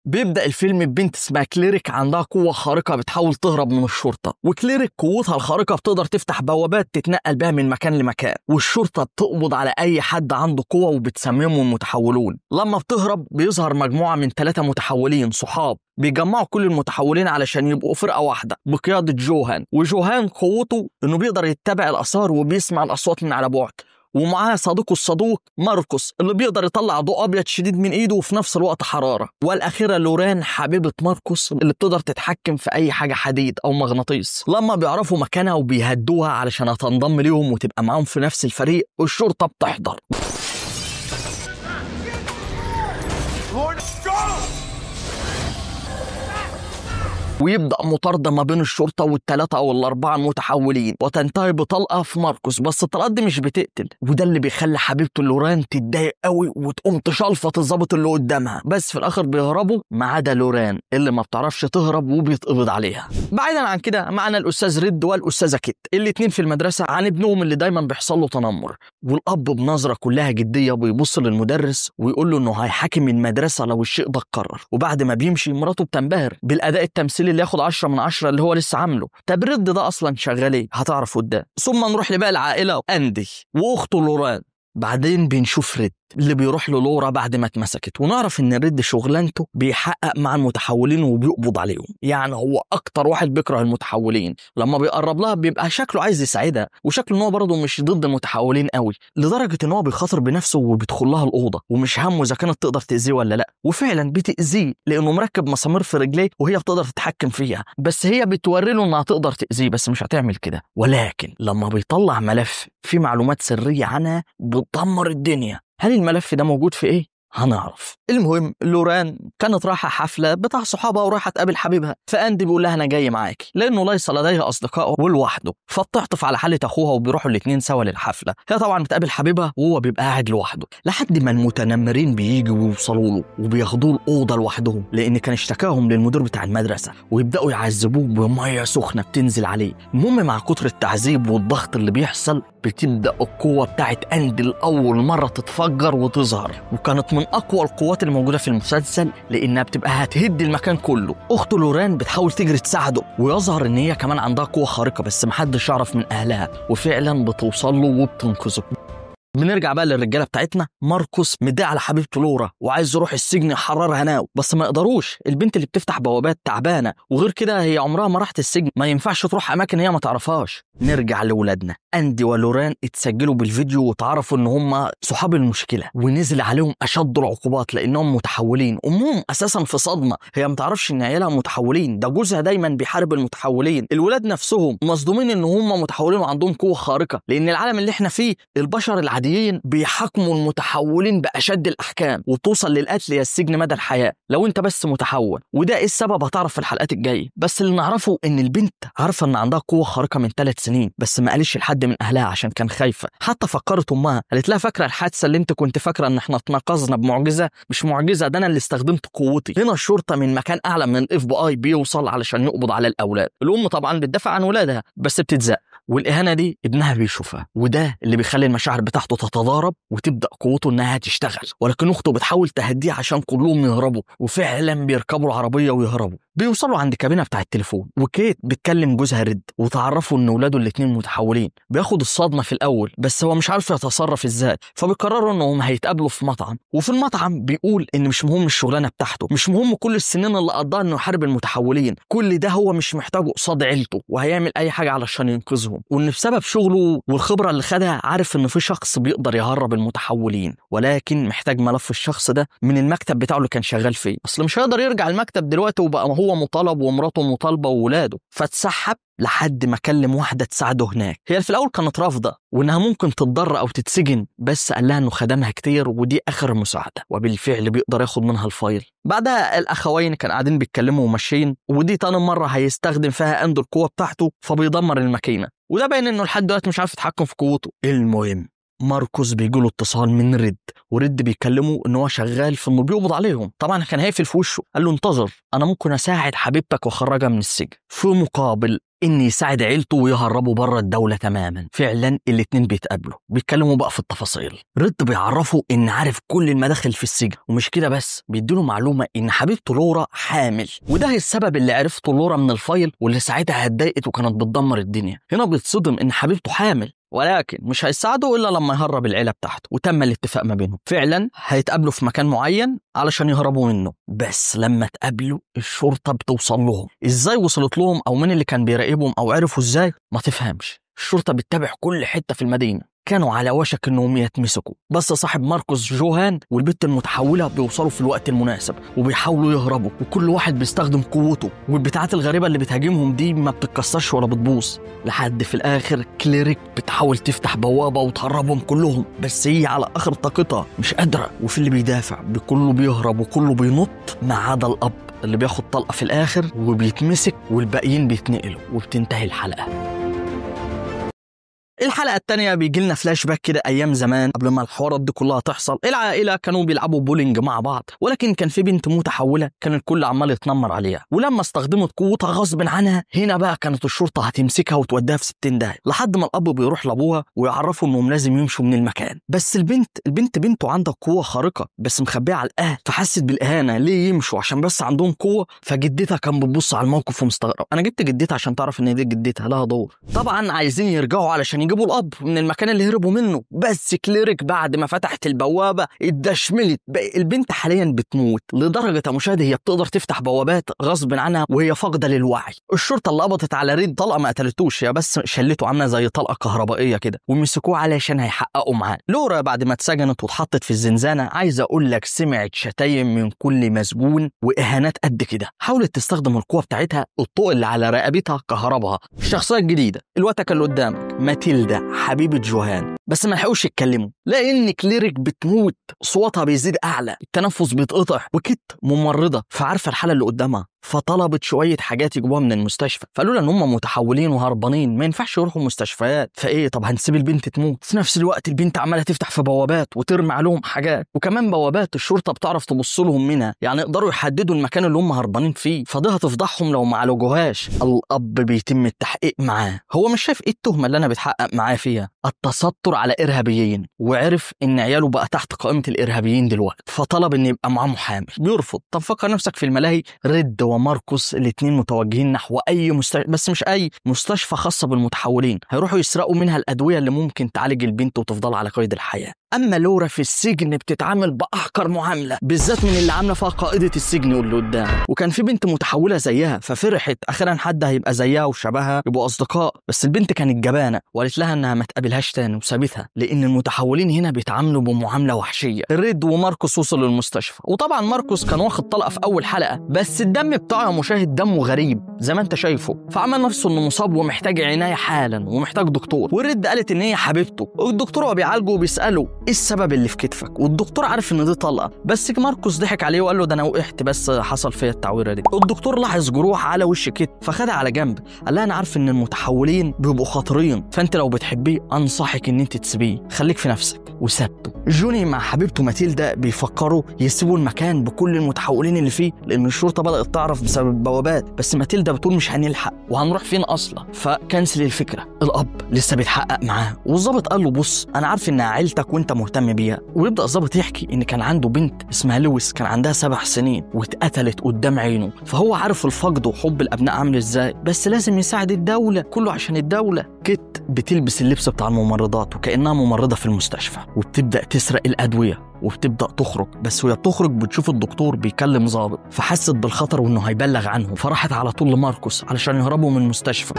بيبدأ الفيلم ببنت اسمها كليريك عندها قوة خارقة بتحاول تهرب من الشرطة، وكليريك قوتها الخارقة بتقدر تفتح بوابات تتنقل بها من مكان لمكان، والشرطة بتقبض على أي حد عنده قوة وبتسميهم المتحولون. لما بتهرب بيظهر مجموعة من 3 متحولين صحاب بيجمعوا كل المتحولين علشان يبقوا فرقة واحدة بقيادة جوهان. وجوهان قوته إنه بيقدر يتبع الآثار وبيسمع الأصوات من على بعد، ومعاه صديقه الصدوق ماركوس اللي بيقدر يطلع ضوء ابيض شديد من ايده وفي نفس الوقت حراره. والاخيره لوران حبيبه ماركوس اللي بتقدر تتحكم في اي حاجه حديد او مغناطيس. لما بيعرفوا مكانها وبيهدوها علشان تنضم ليهم وتبقى معاهم في نفس الفريق، الشرطه بتحضر ويبدأ مطاردة ما بين الشرطة وال3 أو ال4 المتحولين، وتنتهي بطلقة في ماركوس. بس الطلقات دي مش بتقتل، وده اللي بيخلي حبيبته لوران تتضايق قوي وتقوم تشلفط الضابط اللي قدامها. بس في الآخر بيهربوا ما عدا لوران اللي ما بتعرفش تهرب وبيتقبض عليها. بعيدا عن كده معنا الأستاذ ريد والأستاذة كيت، الاتنين في المدرسة عن ابنهم اللي دايما بيحصل له تنمر. والأب بنظرة كلها جدية بيبص للمدرس ويقول له إنه هيحاكم المدرسة لو الشيء ده اتكرر. وبعد ما بيمشي مراته بتنبهر بالأداء التمثيلي اللي ياخد 10 من 10 اللي هو لسه عامله. طب ريد ده اصلا شغال ايه؟ هتعرف قدام. ثم نروح لباقي العائله، اندي واخته لوران. بعدين بنشوف ريد اللي بيروح للورا بعد ما اتمسكت، ونعرف ان ريد شغلانته بيحقق مع المتحولين وبيقبض عليهم. يعني هو اكتر واحد بيكره المتحولين. لما بيقرب لها بيبقى شكله عايز يساعدها، وشكله ان هو برضه مش ضد المتحولين قوي، لدرجه ان هو بيخاطر بنفسه وبيدخل لها الاوضه ومش همه اذا كانت تقدر تاذيه ولا لا. وفعلا بتاذيه لانه مركب مسامير في رجليه وهي بتقدر تتحكم فيها، بس هي بتوري له انها تقدر تاذيه بس مش هتعمل كده. ولكن لما بيطلع ملف فيه معلومات سريه عنها بتدمر الدنيا. هل الملف ده موجود في ايه؟ هنعرف. المهم لوران كانت رايحه حفله بتاع صحابها ورايحه تقابل حبيبها، فاندي بيقول لها انا جاي معاكي لانه ليس لديها اصدقاء ولوحده، فبتعطف على حاله اخوها وبيروحوا الاثنين سوا للحفله. هي طبعا بتقابل حبيبها وهو بيبقى قاعد لوحده لحد ما المتنمرين بييجوا ويوصلوا له وبياخدوه الاوضه لوحدهم لان كان اشتكاهم للمدير بتاع المدرسه، ويبداوا يعذبوه بميه سخنه بتنزل عليه. المهم مع كتر التعذيب والضغط اللي بيحصل بتبدا القوه بتاعت اندي لاول مره تتفجر وتظهر، وكانت من اقوى القوات الموجوده في المسلسل لانها بتبقى هتهد المكان كله. اخته لوران بتحاول تجري تساعده، ويظهر ان هي كمان عندها قوه خارقه بس محدش يعرف من اهلها، وفعلا بتوصل له وبتنقذه. بنرجع بقى للرجاله بتاعتنا. ماركوس مدعي على حبيبته لورا وعايز يروح السجن يحررها ناو، بس ما يقدروش. البنت اللي بتفتح بوابات تعبانه، وغير كده هي عمرها ما راحت السجن، ما ينفعش تروح اماكن هي ما تعرفهاش. نرجع لولادنا. اندي ولوران اتسجلوا بالفيديو وتعرفوا ان هم صحاب المشكله، ونزل عليهم اشد العقوبات لانهم متحولين. امهم اساسا في صدمه، هي ما تعرفش ان عيالها متحولين، ده جوزها دايما بيحارب المتحولين. الولاد نفسهم مصدومين ان هم متحولين وعندهم قوه خارقه، لان العالم اللي احنا فيه البشر العاديين بيحاكموا المتحولين بأشد الأحكام وبتوصل للقتل يا السجن مدى الحياة لو انت بس متحول. وده ايه السبب هتعرف في الحلقات الجاية. بس اللي نعرفه ان البنت عارفة ان عندها قوة خارقة من 3 سنين، بس ما قالش لحد من اهلها عشان كان خايفة. حتى فكرت امها، قالت لها فاكرة الحادثة اللي انت كنت فاكرة ان احنا اتناقضنا بمعجزة؟ مش معجزة، ده انا اللي استخدمت قوتي. هنا الشرطة من مكان اعلى من الاف بي اي بيوصل علشان يقبض على الاولاد. الام طبعا بتدافع عن ولادها بس بتتزق، والاهانة دي ابنها بيشوفها، وده اللي بيخلي المشاعر بتاعته تتضارب وتبدأ قوته انها تشتغل. ولكن اخته بتحاول تهديه عشان كلهم يهربوا، وفعلا بيركبوا العربية ويهربوا. بيوصلوا عند كابينة بتاع التليفون، وكيت بتكلم جوزها ريد وتعرفوا ان ولاده الاثنين متحولين. بياخد الصدمة في الاول بس هو مش عارف يتصرف ازاي، فبيقرروا انهم هيتقابلوا في مطعم. وفي المطعم بيقول ان مش مهم الشغلانة بتاعته، مش مهم كل السنين اللي قضاها انه يحارب المتحولين، كل ده هو مش محتاجه قصاد عيلته، وهيعمل اي حاجة علشان ينقذهم. وان بسبب شغله والخبرة اللي خدها عارف ان في شخص بيقدر يهرب المتحولين، ولكن محتاج ملف الشخص ده من المكتب بتاعه اللي كان شغال فيه. اصل مش هيقدر يرجع المكتب دلوقتي وبقى هو مطالب ومراته مطالبة وولاده. فاتسحب لحد ما كلم واحدة تساعده هناك. هي في الأول كانت رافضة وإنها ممكن تتضر أو تتسجن، بس قال لها إنه خدمها كتير ودي آخر مساعدة، وبالفعل بيقدر ياخد منها الفايل. بعدها الأخوين كان قاعدين بيتكلموا وماشيين، ودي تاني مرة هيستخدم فيها أندو القوة بتاعته، فبيدمر الماكينة. وده باين إنه لحد دلوقتي مش عارف يتحكم في قوته. المهم ماركوس بيجيله اتصال من ريد، وريد بيكلمه ان هو شغال في انه بيقبض عليهم. طبعا كان هيقفل في وشه، قال له انتظر، انا ممكن اساعد حبيبتك واخرجها من السجن في مقابل ان يساعد عيلته ويهربوا بره الدوله تماما. فعلا الاتنين بيتقابلوا، بيتكلموا بقى في التفاصيل. ريد بيعرفه ان عارف كل المداخل في السجن، ومش كده بس، بيديله معلومه ان حبيبته لورا حامل، وده السبب اللي عرفته لورا من الفايل واللي ساعتها اتضايقت وكانت بتدمر الدنيا. هنا بيتصدم ان حبيبته حامل، ولكن مش هيساعده الا لما يهرب العيله بتاعته. وتم الاتفاق ما بينهم، فعلا هيتقابلوا في مكان معين علشان يهربوا منه. بس لما اتقابلوا الشرطه بتوصل لهم. ازاي وصلت لهم او مين اللي كان بيراقبهم او عرفوا ازاي ما تفهمش. الشرطه بتتابع كل حته في المدينه، كانوا على وشك انهم يتمسكوا، بس صاحب ماركوس جوهان والبت المتحوله بيوصلوا في الوقت المناسب وبيحاولوا يهربوا، وكل واحد بيستخدم قوته، والبتاعات الغريبه اللي بتهاجمهم دي ما بتتكسرش ولا بتبوظ، لحد في الاخر كليريك بتحاول تفتح بوابه وتهربهم كلهم، بس هي على اخر طاقتها مش قادره. وفي اللي بيدافع كله بيهرب وكله بينط ما عدا الاب اللي بياخد طلقه في الاخر وبيتمسك، والباقيين بيتنقلوا، وبتنتهي الحلقه. الحلقة التانية بيجي لنا فلاش باك كده أيام زمان قبل ما الحوارات دي كلها تحصل. العائلة كانوا بيلعبوا بولينج مع بعض، ولكن كان في بنت متحولة كان الكل عمال يتنمر عليها، ولما استخدمت قوتها غصب عنها هنا بقى كانت الشرطة هتمسكها وتوديها في 60 داهية، لحد ما الأب بيروح لأبوها ويعرفوا إنهم لازم يمشوا من المكان. بس البنت بنته عندها قوة خارقة بس مخبية على الأهل، فحست بالإهانة ليه يمشوا عشان بس عندهم قوة. فجدتها كان بتبص على الموقف ومستغرب. أنا جبت جدتها عشان تعرف إن دي جدتها لها دور. طبعا عايزين يرجعوا علشان يجيبوا الأب من المكان اللي هربوا منه، بس كليريك بعد ما فتحت البوابة اتدشملت. البنت حاليا بتموت، لدرجة يا مشاهد هي بتقدر تفتح بوابات غصب عنها وهي فاقدة للوعي. الشرطة اللي قبضت على ريد طلقة ما قتلتوش، هي بس شلته عاملة زي طلقة كهربائية كده، ومسكوه علشان هيحققوا معاه. لورا بعد ما اتسجنت واتحطت في الزنزانة، عايز اقول لك سمعت شتايم من كل مسجون واهانات قد كده. حاولت تستخدم القوة بتاعتها، الطوق اللي على رقبتها كهربها. الشخصية الجديدة الوتكة اللي قدامك ماتيلدا حبيبة جوهان، بس ما لحقوش يتكلموا لان كليريك بتموت، صوتها بيزيد اعلى، التنفس بيتقطع، وكت ممرضة فعارفة الحالة اللي قدامها، فطلبت شويه حاجات يجيبوها من المستشفى. فقالوا لها ان هم متحولين وهربانين ما ينفعش يروحوا مستشفيات. فايه طب هنسيب البنت تموت؟ في نفس الوقت البنت عماله تفتح في بوابات وترمي عليهم حاجات، وكمان بوابات الشرطه بتعرف تبص لهم منها، يعني يقدروا يحددوا المكان اللي هم هربانين فيه، فده هتفضحهم لو ما عالجوهاش. الاب بيتم التحقيق معاه، هو مش شايف ايه التهمه اللي انا بتحقق معاه فيها؟ التستر على ارهابيين، وعرف ان عياله بقى تحت قائمه الارهابيين دلوقتي، فطلب ان يبقى معاه محامي. بيرفض. طب فكر نفسك في الملاهي، ريد وماركوس الاثنين متوجهين نحو اي مستشفى، بس مش اي مستشفى خاصه بالمتحولين، هيروحوا يسرقوا منها الادويه اللي ممكن تعالج البنت وتفضل على قيد الحياه. اما لورا في السجن بتتعامل باحقر معامله، بالذات من اللي عامله فيها قائده السجن واللي قدام، وكان في بنت متحوله زيها ففرحت اخيرا حد هيبقى زيها وشبهها يبقوا اصدقاء، بس البنت كانت جبانه وقالت لها انها ما تقابلهاش تاني وسابتها، لان المتحولين هنا بيتعاملوا بمعامله وحشيه. ريد وماركوس وصلوا للمستشفى، وطبعا ماركوس كان واخد طلقه في اول حلقه، بس الدم بتاعه مشاهد دمه غريب زي ما انت شايفه، فعمل نفسه انه مصاب ومحتاج عنايه حالا ومحتاج دكتور. والريد قالت ان هي حبيبته، والدكتور هو بيعالجه وبيساله ايه السبب اللي في كتفك، والدكتور عارف ان دي طلقه، بس ماركوس ضحك عليه وقال له ده انا وقعت بس حصل فيا التعويره دي. الدكتور لاحظ جروح على وش كتف فخدها على جنب، قال لها انا عارف ان المتحولين بيبقوا خطرين، فانت لو بتحبيه انصحك ان انت تسيبيه، خليك في نفسك. وسابته. جوني مع حبيبته ماتيلدا بيفكروا يسيبوا المكان بكل المتحولين اللي فيه، لان الشرطه بدات تعرف بسبب البوابات، بس ماتيلدا بتقول مش هنلحق وهنروح فين اصلا، فكنسل الفكره. الاب لسه بيتحقق معاه، والظابط قال له بص انا عارف انها عيلتك وانت مهتم بيها. ويبدا الظابط يحكي ان كان عنده بنت اسمها لويس، كان عندها 7 سنين واتقتلت قدام عينه، فهو عارف الفقد وحب الابناء عامل ازاي، بس لازم يساعد الدوله كله عشان الدوله. كيت بتلبس اللبس بتاع الممرضات وكانها ممرضه في المستشفى، وبتبدا تسرق الادويه وبتبدا تخرج، بس وهي بتخرج بتشوف الدكتور بيكلم ظابط، فحست بالخطر وانه هيبلغ عنه، فراحت على طول لماركوس علشان يهربوا من المستشفى.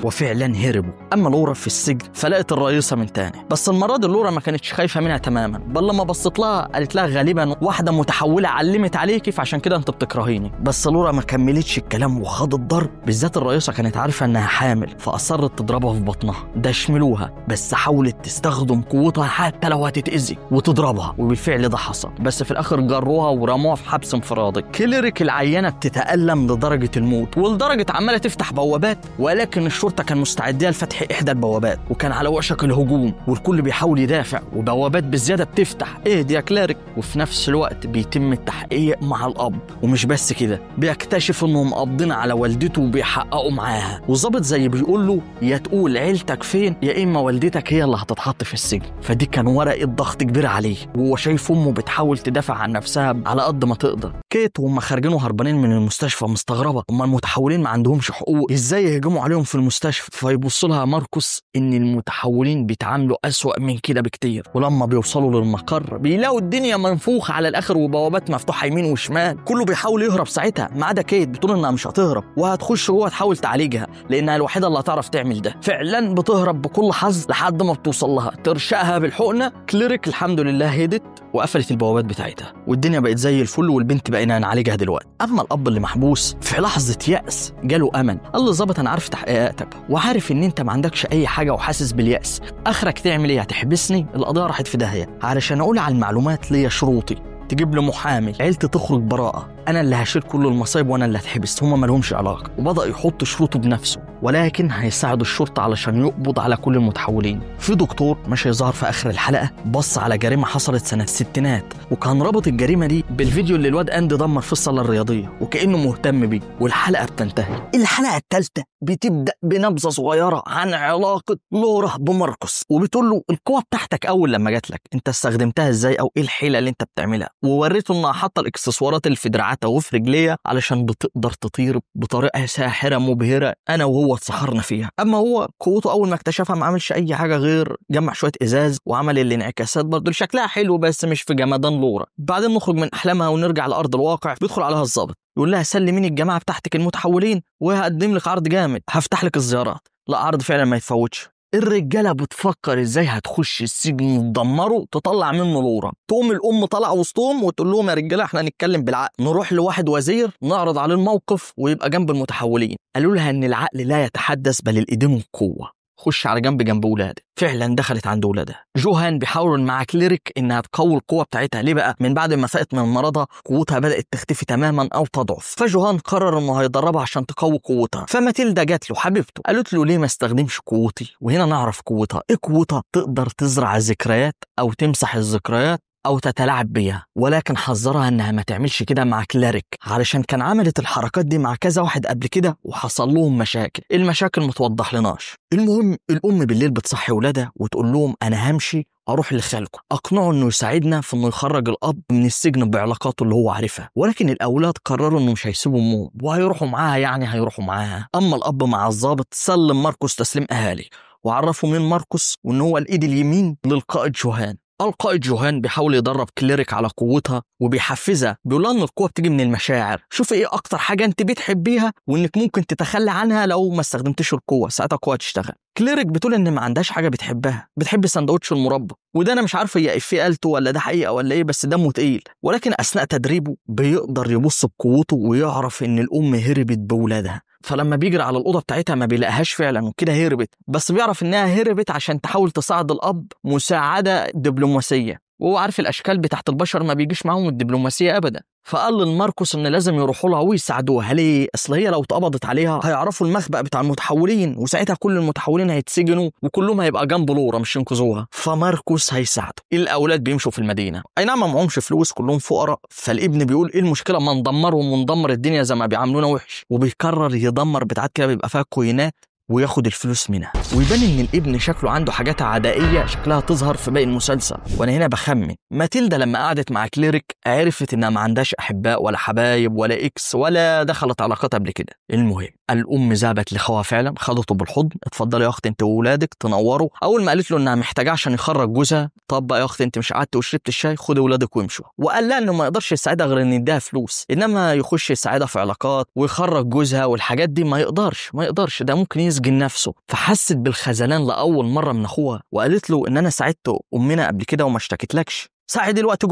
وفعلا هربوا. اما لورا في السجن فلقت الرئيسه من تاني، بس المره دي لورا ما كانتش خايفه منها تماما، بل لما بصت لها قالت لها غالبا واحده متحوله علمت عليكي فعشان كده انت بتكرهيني. بس لورا ما كملتش الكلام وخدت ضرب، بالذات الرئيسه كانت عارفه انها حامل فاصرت تضربها في بطنها. ده شملوها بس حاولت تستخدم قوتها حتى لو هتتاذي وتضربها، وبالفعل ده حصل، بس في الاخر جروها ورموها في حبس انفرادي. كليريك العيانه بتتالم لدرجه الموت، ولدرجه عماله تفتح بوابات، ولكن الشرطه كان مستعديه لفتح احدى البوابات وكان على وشك الهجوم، والكل بيحاول يدافع وبوابات بالزياده بتفتح. اهدي يا كليريك. وفي نفس الوقت بيتم التحقيق مع الاب، ومش بس كده بيكتشف انهم قابضين على والدته وبيحققوا معاها، وظابط زي بيقول له يا تقول عيلتك فين يا اما والدتك هي اللي هتتحط في السجن. فدي كان ورقه ضغط كبير عليه، وهو شايف امه بتحاول تدافع عن نفسها على قد ما تقدر. كيت وهم خارجين وهربانين من المستشفى مستغربه هم المتحولين ما عندهمش حقوق، ازاي يهجموا عليهم في المستشفى؟ فيبص لها ماركوس ان المتحولين بيتعاملوا اسوأ من كده بكتير، ولما بيوصلوا للمقر بيلاقوا الدنيا منفوخه على الاخر وبوابات مفتوحه يمين وشمال، كله بيحاول يهرب ساعتها ما عدا كيت بتقول انها مش هتهرب وهتخش جوه تحاول تعالجها لانها الوحيده اللي هتعرف تعمل ده. فعلا بتهرب بكل حظ لحد ما بتوصل لها ترشقها بالحقنه. كليريك الحمد لله هدت وقفلت البوابات بتاعتها والدنيا بقت زي الفل، والبنت بقينا نعالجها دلوقتي. اما الاب اللي محبوس في لحظه يأس جاله امل، قال له ظابط انا عارف تحقيقاتك وعارف ان انت ما عندكش اي حاجه وحاسس باليأس، اخرك تعمل ايه؟ هتحبسني؟ القضيه راحت في داهيه، علشان اقول على المعلومات ليا شروطي، تجيب له محامي، عيلتي تخرج براءه، انا اللي هشيل كل المصايب وانا اللي هتحبس، هما مالهمش علاقه. وبدا يحط شروطه بنفسه، ولكن هيساعد الشرطه علشان يقبض على كل المتحولين. في دكتور مش هيظهر في اخر الحلقه بص على جريمه حصلت سنه الستينات، وكان رابط الجريمه دي بالفيديو اللي الواد اندي دمر في الصاله الرياضيه وكانه مهتم بيه. والحلقه بتنتهي. الحلقه الثالثه بتبدا بنبذه صغيره عن علاقه لورا بماركوس، وبتقول له القوه بتاعتك اول لما جات لك انت استخدمتها ازاي او ايه الحيله اللي انت بتعملها، ووريته انها حاطه الاكسسوارات اللي في دراعاتها وفي رجليها علشان بتقدر تطير بطريقه ساحره مبهره انا وهو اتسحرنا فيها. اما هو قوته اول ما اكتشفها ما عملش اي حاجه غير جمع شويه ازاز وعمل الانعكاسات برضه شكلها حلو بس مش في جمدان لورا. بعدين نخرج من احلامها ونرجع لارض الواقع. بيدخل عليها الضابط يقول لها سلميني الجماعه بتاعتك المتحولين وهقدم لك عرض جامد، هفتح لك الزيارات. لا عرض فعلا ما يتفوتش. الرجاله بتفكر ازاي هتخش السجن تدمره تطلع منه لورا، تقوم الام طالعه وسطهم وتقول لهم يا رجاله احنا هنتكلم بالعقل، نروح لواحد وزير نعرض عليه الموقف ويبقى جنب المتحولين. قالوا لها ان العقل لا يتحدث بل الايدين والقوه، خش على جنب ولادك. فعلا دخلت عند ولادها. جوهان بيحاول مع كليريك انها تقوي القوه بتاعتها. ليه بقى؟ من بعد ما فاقت من مرضها قوتها بدات تختفي تماما او تضعف، فجوهان قرر انه هيدربها عشان تقوي قوتها. فماتيلدا جات له حبيبته قالت له ليه ما استخدمش قوتي؟ وهنا نعرف قوتها. ايه قوتها؟ تقدر تزرع الذكريات او تمسح الذكريات أو تتلاعب بيها، ولكن حذرها إنها ما تعملش كده مع كليريك علشان كان عملت الحركات دي مع كذا واحد قبل كده وحصل لهم مشاكل. المشاكل متوضح لناش. المهم الأم بالليل بتصحي ولادها وتقول لهم أنا همشي أروح لخالكم، أقنعه إنه يساعدنا في إنه يخرج الأب من السجن بعلاقاته اللي هو عارفها. ولكن الأولاد قرروا إنه مش هيسيبوا أمهم وهيروحوا معاها، يعني هيروحوا معاها. أما الأب مع الضابط سلم ماركوس تسليم أهالي وعرفوا مين ماركوس وإن هو الإيد اليمين للقائد جوهان. القائد جوهان بيحاول يدرب كليريك على قوتها وبيحفزها، بيقول لها ان القوه بتيجي من المشاعر. شوفي ايه اكتر حاجه انت بتحبيها وانك ممكن تتخلى عنها لو ما استخدمتش القوه، ساعتها القوه تشتغل. كليريك بتقول ان ما عندهاش حاجه بتحبها، بتحب سندوتش المربى، وده انا مش عارفه هي افيه قالته ولا ده حقيقه ولا ايه، بس دمه تقيل. ولكن اثناء تدريبه بيقدر يبص بقوته ويعرف ان الام هربت بولادها، فلما بيجري على الأوضة بتاعتها ما بيلاقيهاش فعلا وكده هربت، بس بيعرف إنها هربت عشان تحاول تساعد الأب مساعدة دبلوماسية، وهو عارف الأشكال بتاعت البشر ما بيجيش معاهم الدبلوماسية أبدا. فقال لماركوس إن لازم يروحوا لها ويساعدوها. ليه؟ أصل هي لو اتقبضت عليها هيعرفوا المخبأ بتاع المتحولين وساعتها كل المتحولين هيتسجنوا وكلهم هيبقى جنب لورا مش ينقذوها، فماركوس هيساعده. الأولاد بيمشوا في المدينة، أي نعم ما معهمش فلوس كلهم فقراء، فالابن بيقول إيه المشكلة ما ندمرهم وندمر الدنيا زي ما بيعاملونا وحش، وبيكرر يدمر بتاعات كده بيبقى فيها كوينات وياخد الفلوس منها، ويبان ان الابن شكله عنده حاجات عدائيه شكلها تظهر في باقي المسلسل. وانا هنا بخمن ماتيلدا لما قعدت مع كليريك عرفت انها ما عندهاش احباء ولا حبايب ولا اكس ولا دخلت علاقات قبل كده. المهم الام ذهبت لاخوها فعلا، خدته بالحضن، اتفضلي يا اختي انت واولادك تنوروا. اول ما قالت له انها محتاجه عشان يخرج جوزها، طب بقى يا اختي انت مش قعدت وشربت الشاي، خدي اولادك وامشوا. وقال لها انه ما يقدرش يساعدها غير ان يديها فلوس، انما يخش يساعدها في علاقات ويخرج جوزها والحاجات دي ما يقدرش، ده ممكن يسجن نفسه. فحست بالخذلان لاول مره من اخوها، وقالت له ان انا ساعدت امنا قبل كده وما اشتكتلكش، ساعد دلوقتي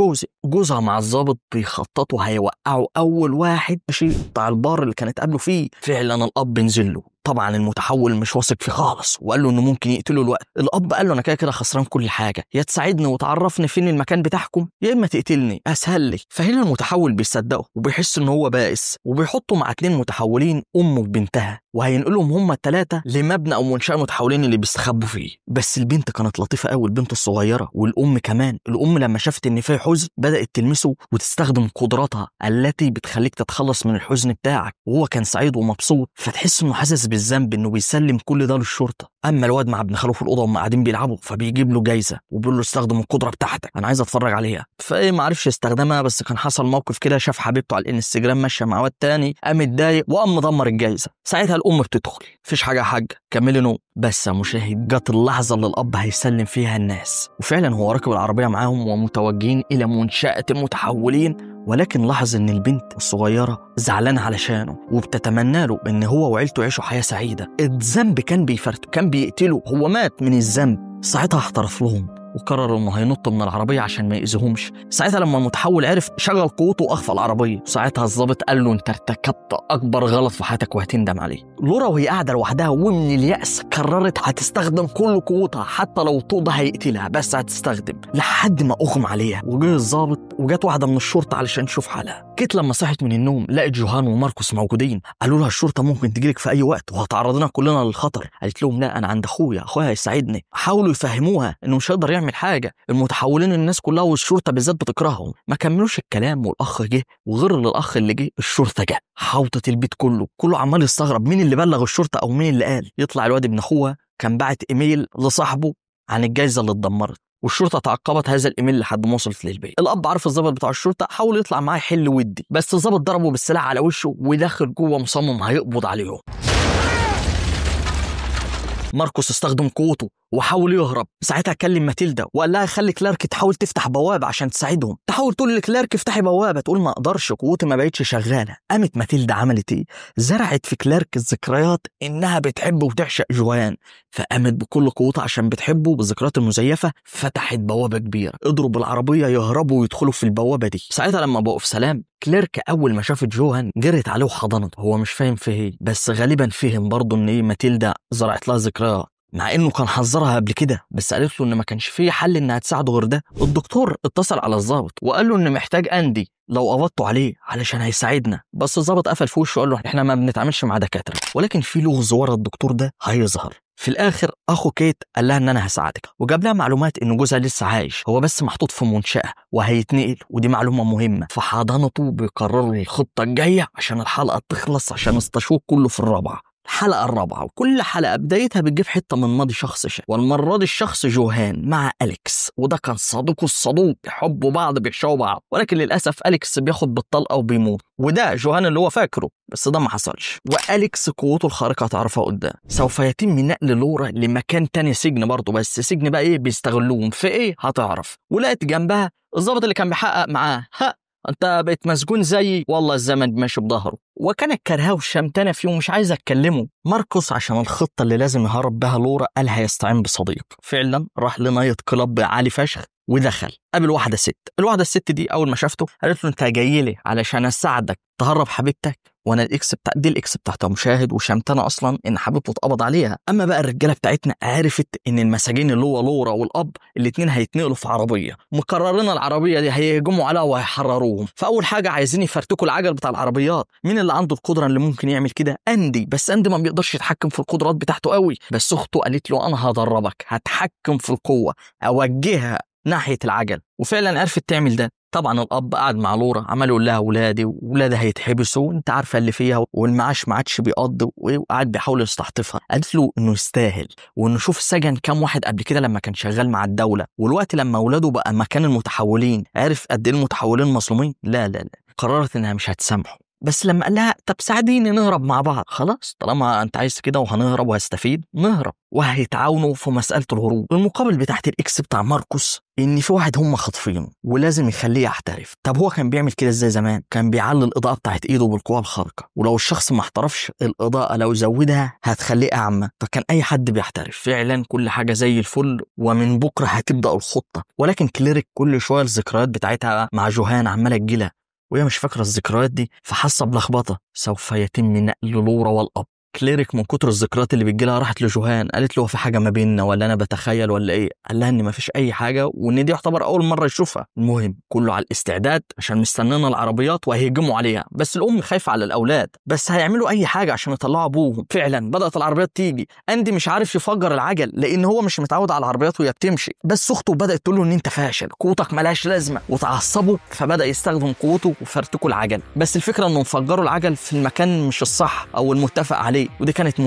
جوزها مع الضابط بيخططوا هيوقعوا اول واحد ماشي بتاع البار اللي كانت قابله فيه. فعلا الاب نزل له، طبعا المتحول مش واثق فيه خالص، وقال له انه ممكن يقتله الوقت. الاب قال له انا كده خسران كل حاجه، يا تساعدني وتعرفني فين المكان بتاعكم يا اما تقتلني اسهل لي. فهنا المتحول بيصدقه وبيحس ان هو بائس، وبيحطوا مع 2 متحولين امه وبنتها، وهينقلهم هم ال3 لمبنى او منشأ متحولين اللي بيستخبوا فيه. بس البنت كانت لطيفه قوي، البنت الصغيره، والام كمان. الام لما شافت ان فيه حزن بدات تلمسه وتستخدم قدراتها التي بتخليك تتخلص من الحزن بتاعك، وهو كان سعيد ومبسوط، فتحس انه حاسس بالذنب انه بيسلم كل ده للشرطه. اما الواد مع ابن خاله في الاوضه وهم قاعدين بيلعبوا، فبيجيب له جايزه وبيقول له استخدم القدره بتاعتك انا عايز اتفرج عليها. فايه ما عرفش يستخدمها، بس كان حصل موقف كده، شاف حبيبته على الانستجرام ماشيه مع واد تاني، قام اتضايق وقام مدمر الجايزه. ساعتها الام بتدخل، مفيش حاجه يا حاج كملي نوم. بس يا مشاهد، جت اللحظه اللي الاب هيسلم فيها الناس، وفعلا هو راكب العربيه معاهم ومتوجهين الى منشأة المتحولين، ولكن لاحظ ان البنت الصغيره زعلانه علشانه وبتتمنى له ان هو وعيلته يعيشوا حياه سعيده. الذنب كان بيفرته، كان بيقتله، هو مات من الذنب. ساعتها احترف لهم وقرر انه هينط من العربيه عشان ما يأذيهمش. ساعتها لما المتحول عرف، شغل قوته واخفى العربيه. ساعتها الضابط قال له انت ارتكبت اكبر غلط في حياتك وهتندم عليه. لورا وهي قاعده لوحدها ومن اليأس قررت هتستخدم كل قوتها، حتى لو طوده هيقتلها بس هتستخدم، لحد ما اغمى عليها. وجه الضابط وجات واحده من الشرطه علشان تشوف حالها. كيت لما صحت من النوم لقت جوهان وماركوس موجودين، قالوا لها الشرطه ممكن تجيلك في اي وقت وهتعرضنا كلنا للخطر. قالت لهم لا انا عند اخويا هيساعدني. حاولوا يفهموها انه مش هيقدر يعمل حاجه، المتحولين الناس كلها والشرطه بالذات بتكرههم. ما كملوش الكلام والاخ جه، وغير للاخ اللي جه الشرطه جه، حوطت البيت كله عمال يستغرب مين اللي بلغ الشرطه او مين اللي قال. يطلع الواد ابن اخوها كان باعت ايميل لصاحبه عن الجائزه اللي اتدمرت، والشرطه تعقبت هذا الايميل لحد ما وصلت للبيت. الاب عرف الضابط بتاع الشرطه، حاول يطلع معاه يحل ودي، بس الضابط ضربه بالسلاح على وشه وداخل جوه مصمم هيقبض عليهم. ماركوس استخدم قوته وحاول يهرب. ساعتها كلم ماتيلدا وقال لها خلي كلارك تحاول تفتح بوابه عشان تساعدهم. تحاول تقول لكلارك افتحي بوابه، تقول ما اقدرش قوتي ما بقتش شغاله. قامت ماتيلدا عملت ايه؟ زرعت في كلارك الذكريات انها بتحب وتعشق جوان، فقامت بكل قوتها عشان بتحبه بالذكريات المزيفه، فتحت بوابه كبيره، قدروا بالعربيه يهربوا ويدخلوا في البوابه دي. ساعتها لما بقوا في سلام، كلارك اول ما شافت جوهان جرت عليه وحضنته. هو مش فاهم فيه ايه، بس غالبا فهم برضه ان ايه ماتيلدا زرعت لها ذكريات، مع انه كان حذرها قبل كده، بس قالت له ان ما كانش فيه حل انها تساعده غير ده. الدكتور اتصل على الضابط وقال له ان محتاج اندي لو قبضتوا عليه علشان هيساعدنا، بس الضابط قفل في وشه وقال له احنا ما بنتعاملش مع دكاتره، ولكن في لغز ورا الدكتور ده هيظهر. في الاخر اخو كيت قال لها ان انا هساعدك، وجاب لها معلومات ان جوزها لسه عايش، هو بس محطوط في منشأة وهيتنقل، ودي معلومه مهمه. فحضنته بيقرروا الخطه الجايه عشان الحلقه تخلص، عشان التشويق كله في الرابعه. الحلقة الرابعة، وكل حلقة بدايتها بتجيب حتة من ماضي شخص والمرة دي الشخص جوهان مع أليكس، وده كان صديقه الصدوق، بيحبوا بعض بيعشقوا بعض، ولكن للأسف أليكس بياخد بالطلقة وبيموت، وده جوهان اللي هو فاكره، بس ده ما حصلش. وأليكس قوته الخارقة هتعرفها قدام. سوف يتم نقل لورا لمكان تاني، سجن برضه، بس سجن بقى ايه بيستغلوهم في ايه هتعرف. ولقيت جنبها الضابط اللي كان بيحقق معاه، انت بقيت مسجون زيي، والله الزمن ماشي بظهره. وكانت كرهاه وشمتانه فيه ومش عايزه اتكلمه. ماركوس عشان الخطه اللي لازم يهرب بها لورا قال هيستعين بصديق. فعلا راح لنايت كلاب عالي فشخ ودخل قابل واحده ست. الواحده الست دي اول ما شافته قالت له انت جاي لي علشان اساعدك تهرب حبيبتك، وانا الاكس دي الاكس بتاعتها مشاهد وشمتانه اصلا ان حبيبته اتقبض عليها. اما بقى الرجاله بتاعتنا عرفت ان المساجين اللي هو لورا والاب الاثنين هيتنقلوا في عربيه، مقررين العربيه دي هيهجموا عليها وهيحرروهم. فاول حاجه عايزين يفرتكوا العجل بتاع العربيات. مين اللي عنده القدره اللي ممكن يعمل كده؟ اندي، بس اندي ما بيقدرش يتحكم في القدرات بتاعته قوي، بس اخته قالت له انا هدربك، هتحكم في القوه، اوجهها ناحيه العجل، وفعلا عرفت تعمل ده. طبعا الاب قعد مع لورا عمال يقول لها ولادها هيتحبسوا وانت عارفه اللي فيها، والمعاش ما عادش بيقضي، وقعد بيحاول يستعطفها. قالت له انه يستاهل، وانه شوف السجن كام واحد قبل كده لما كان شغال مع الدوله، والوقت لما اولاده بقى مكان المتحولين عرف قد ايه المتحولين مظلومين. لا قررت انها مش هتسامحه، بس لما قال لها طب ساعديني نهرب مع بعض، خلاص طالما انت عايز كده وهنهرب وهستفيد نهرب، وهيتعاونوا في مسألة الهروب. المقابل بتاعت الإكس بتاع ماركوس إن في واحد هم خاطفينه ولازم يخليه يحترف. طب هو كان بيعمل كده إزاي زمان؟ كان بيعلي الإضاءة بتاعت إيده بالقوة الخارقة، ولو الشخص ما احترفش الإضاءة لو زودها هتخليه أعمى، فكان أي حد بيحترف. فعلا كل حاجة زي الفل، ومن بكرة هتبدأ الخطة. ولكن كليريك كل شوية الذكريات بتاعتها مع جوهان عمالة تجيلها وهي مش فاكرة الذكريات دي، فحاسة بلخبطة. سوف يتم نقل لورا والأب. كليريك من كتر الذكريات اللي بتجيلها راحت لجوهان قالت له في حاجه ما بيننا ولا انا بتخيل ولا ايه؟ قال لها ان ما فيش اي حاجه وان دي يعتبر اول مره يشوفها. المهم كله على الاستعداد عشان مستنينا العربيات وهيهجموا عليها، بس الام خايفه على الاولاد، بس هيعملوا اي حاجه عشان يطلعوا ابوهم. فعلا بدات العربيات تيجي. اندي مش عارف يفجر العجل لان هو مش متعود على العربيات وهي بتمشي، بس اخته بدات تقول له ان انت فاشل، قوتك ملهاش لازمه، وتعصبوا فبدا يستخدم قوته وفرتكوا العجل. بس الفكره انهم فجروا العجل في المكان مش الصح او المتفق عليه، ودي كانت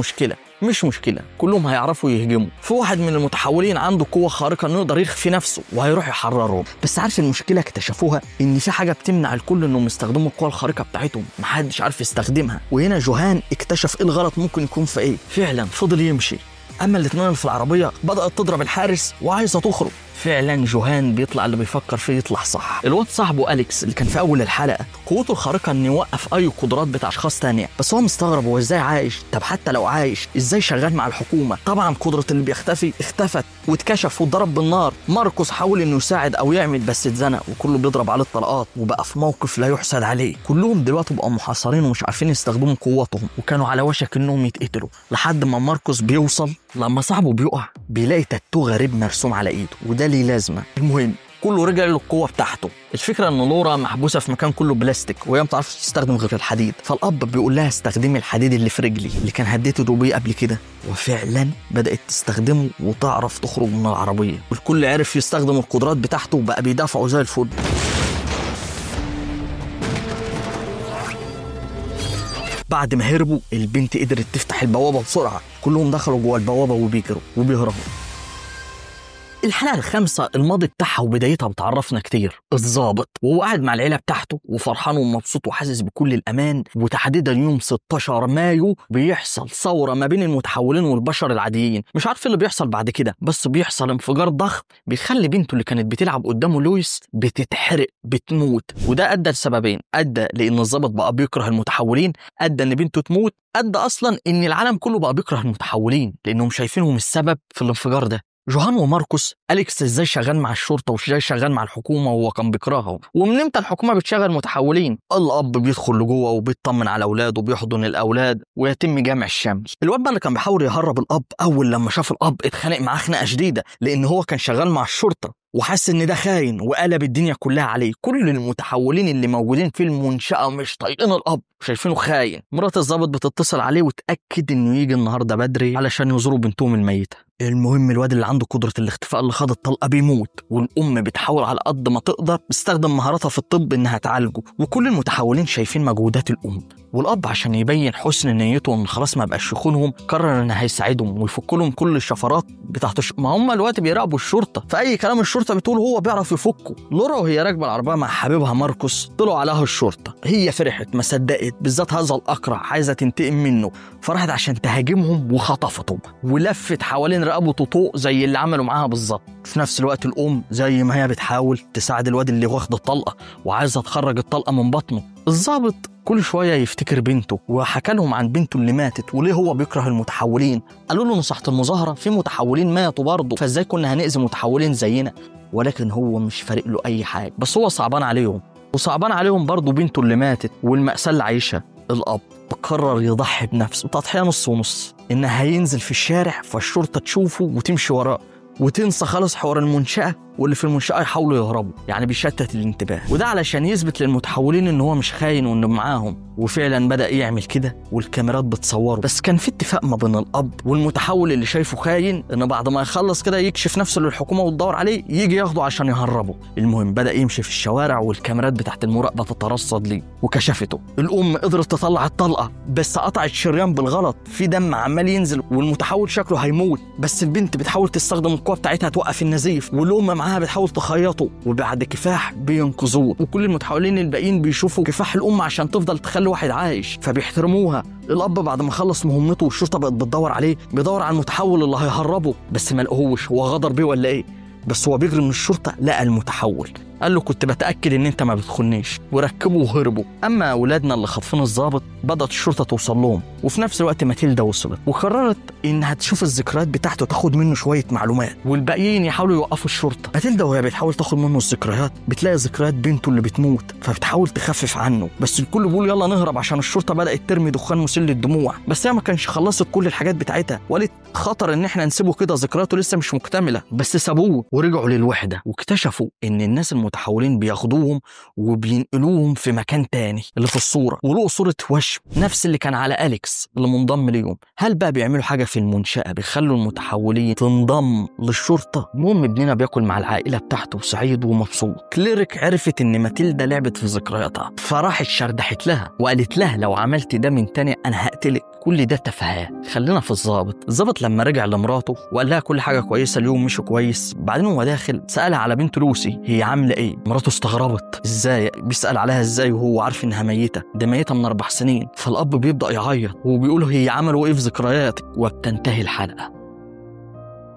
مش مشكلة، كلهم هيعرفوا يهجموا. في واحد من المتحولين عنده قوة خارقة انه يقدر يخفي نفسه وهيروح يحررهم. بس عارف المشكلة اكتشفوها ان في حاجة بتمنع الكل انهم يستخدموا القوة الخارقة بتاعتهم، محدش عارف يستخدمها. وهنا جوهان اكتشف ايه الغلط ممكن يكون في ايه. فعلا فضل يمشي، اما الاثنين اللي في العربية بدأت تضرب الحارس وعايزة تخرج. فعلا جوهان بيطلع اللي بيفكر فيه يطلع صح. الواد صاحبه أليكس اللي كان في أول الحلقة قوته الخارقة إنه يوقف أي قدرات بتاع أشخاص تانية، بس هو مستغرب هو إزاي عايش. طب حتى لو عايش إزاي شغال مع الحكومة؟ طبعا قدرة اللي بيختفي اختفت واتكشف واتضرب بالنار. ماركوس حاول إنه يساعد أو يعمل بس اتزنق وكله بيضرب عليه الطلقات وبقى في موقف لا يحسد عليه. كلهم دلوقتي بقوا محاصرين ومش عارفين يستخدموا قوتهم وكانوا على وشك إنهم يتقتلوا، لحد ما ماركوس بيوصل. لما صاحبه بيقع بيلاقي تاتو غريب مرسوم على إيده وده ليه لازمة. المهم كله رجع للقوة بتاعته. الفكرة ان لورا محبوسة في مكان كله بلاستيك وهي ما بتعرفش تستخدم غير الحديد، فالاب بيقول لها استخدمي الحديد اللي في رجلي اللي كان هديته دوبيه قبل كده، وفعلا بدأت تستخدمه وتعرف تخرج من العربية، والكل عرف يستخدم القدرات بتاعته وبقى بيدافعوا زي الفل. بعد ما هربوا البنت قدرت تفتح البوابة بسرعة، كلهم دخلوا جوه البوابة وبيجروا وبيهربوا. الحلقة الخامسة الماضي بتاعها وبدايتها بتعرفنا كتير. الضابط وهو قاعد مع العيلة بتاعته وفرحان ومبسوط وحاسس بكل الأمان، وتحديدا يوم 16 مايو بيحصل ثورة ما بين المتحولين والبشر العاديين. مش عارف اللي بيحصل بعد كده، بس بيحصل انفجار ضخم بيخلي بنته اللي كانت بتلعب قدامه لويس بتتحرق بتموت، وده أدى لسببين. أدى لأن الضابط بقى بيكره المتحولين، أدى إن بنته تموت، أدى أصلا إن العالم كله بقى بيكره المتحولين لأنهم شايفينهم السبب في الانفجار ده. جوهان وماركوس أليكس ازاي شغال مع الشرطة وازاي شغال مع الحكومة وهو كان بيكرههم، ومن امتى الحكومة بتشغل متحولين. الأب بيدخل لجوه وبيطمن على أولاده وبيحضن الأولاد ويتم جمع الشمل. الواد بقى اللي كان بيحاول يهرب الأب أول لما شاف الأب اتخانق معاه خناقة شديدة لأن هو كان شغال مع الشرطة وحس ان ده خاين وقلب الدنيا كلها عليه. كل المتحولين اللي موجودين في المنشأة مش طايقين الأب شايفينه خاين. مرات الضابط بتتصل عليه وتأكد انه يجي النهارده بدري علشان يزوروا بنتهم الميتة. المهم الواد اللي عنده قدرة الاختفاء اللي خد الطلقة بيموت، والأم بتحاول على قد ما تقدر تستخدم مهاراتها في الطب انها تعالجه، وكل المتحولين شايفين مجهودات الأم. والأب عشان يبين حسن نيته ان خلاص ما بقاش يخونهم قرر انه هيساعدهم ويفك لهم كل الشفرات بتاعت ما هم الوقت بيراقبوا الشرطة، فأي كلام الشرطة بتقول هو بيعرف يفكه. لورا وهي راكبة العربية مع حبيبها ماركوس طلعوا عليها الشرطة، هي فرحت ما صدقت، بالذات هذا الأقرع عايزة تنتقم منه، فرحت عشان تهاجمهم وخطفتهم ولفت حوالين رقبته طوق زي اللي عملوا معاها بالظبط. في نفس الوقت الأم زي ما هي بتحاول تساعد الواد اللي واخد الطلقة وعايزة تخرج الطلقة من بطنه. الضابط كل شوية يفتكر بنته وحكى لهم عن بنته اللي ماتت وليه هو بيكره المتحولين. قالوا له نصحت المظاهرة في متحولين ماتوا برضه، فازاي كنا هنأذي متحولين زينا؟ ولكن هو مش فارق له أي حاجة، بس هو صعبان عليهم وصعبان عليهم برضه بنته اللي ماتت والمأساة اللي عايشها. الأب قرر يضحي بنفسه تضحية نص ونص، إنه هينزل في الشارع فالشرطة تشوفه وتمشي وراه وتنسى خالص حوار المنشأة واللي في المنشأة يحاولوا يهربوا، يعني بيشتت الانتباه، وده علشان يثبت للمتحولين ان هو مش خاين وانه معاهم. وفعلا بدأ يعمل كده والكاميرات بتصوره. بس كان في اتفاق ما بين الأب والمتحول اللي شايفه خاين ان بعد ما يخلص كده يكشف نفسه للحكومة وتدور عليه يجي ياخده عشان يهربه. المهم بدأ يمشي في الشوارع والكاميرات بتاعت المراقبة تترصد ليه وكشفته. الأم قدرت تطلع الطلقة بس قطعت شريان بالغلط، في دم عمال ينزل والمتحول شكله هيموت، بس البنت بتحاول تستخدم القوة بتاعتها توقف النزيف، والأم معاها بتحاول تخيطه، وبعد كفاح بينقذوه، وكل المتحولين الباقيين بيشوفوا كفاح الام عشان تفضل تخلي واحد عايش فبيحترموها. الاب بعد ما خلص مهمته والشرطه بقت بتدور عليه، بيدور على المتحول اللي هيهربه بس ما لقوهوش. هو غدر بيه ولا ايه؟ بس هو بيجري من الشرطه لقى المتحول، قال له كنت بتاكد ان انت ما بتخونيش، وركبوا وهربوا. اما اولادنا اللي خاطفين الضابط بدات الشرطه توصل لهم، وفي نفس الوقت ماتيلدا وصلت وقررت انها تشوف الذكريات بتاعته، تاخد منه شويه معلومات، والباقيين يحاولوا يوقفوا الشرطه. ماتيلدا وهي بتحاول تاخد منه الذكريات بتلاقي ذكريات بنته اللي بتموت، فبتحاول تخفف عنه، بس الكل بيقول يلا نهرب عشان الشرطه بدات ترمي دخان مسيل للدموع. بس هي ما كانش خلصت كل الحاجات بتاعتها، وقالت خطر ان احنا نسيبه كده، ذكرياته لسه مش مكتمله. بس سابوه ورجعوا للوحده، واكتشفوا ان الناس المتحولين بياخدوهم وبينقلوهم في مكان تاني اللي في الصوره، ولقوا صوره وشم نفس اللي كان على أليكس اللي منضم ليهم. هل بقى بيعملوا حاجه في المنشاه بيخلوا المتحولين تنضم للشرطه؟ المهم ابننا بياكل مع العائله بتاعته وسعيد ومبسوط. كليريك عرفت ان ماتيلدا لعبت في ذكرياتها، فراحت شردحت لها وقالت لها لو عملت ده من تاني انا هقتلك. كل ده تفاهات. خلينا في الضابط لما رجع لمراته وقال لها كل حاجه كويسه، اليوم مشي كويس. بعدين هو داخل سألها على بنته لوسي هي عامله ايه. مراته استغربت، ازاي بيسأل عليها ازاي وهو عارف انها ميته، ده ميته من 4 سنين. فالاب بيبدأ يعيط وبيقول هي عملوا ايه في ذكرياتك. وبتنتهي الحلقه.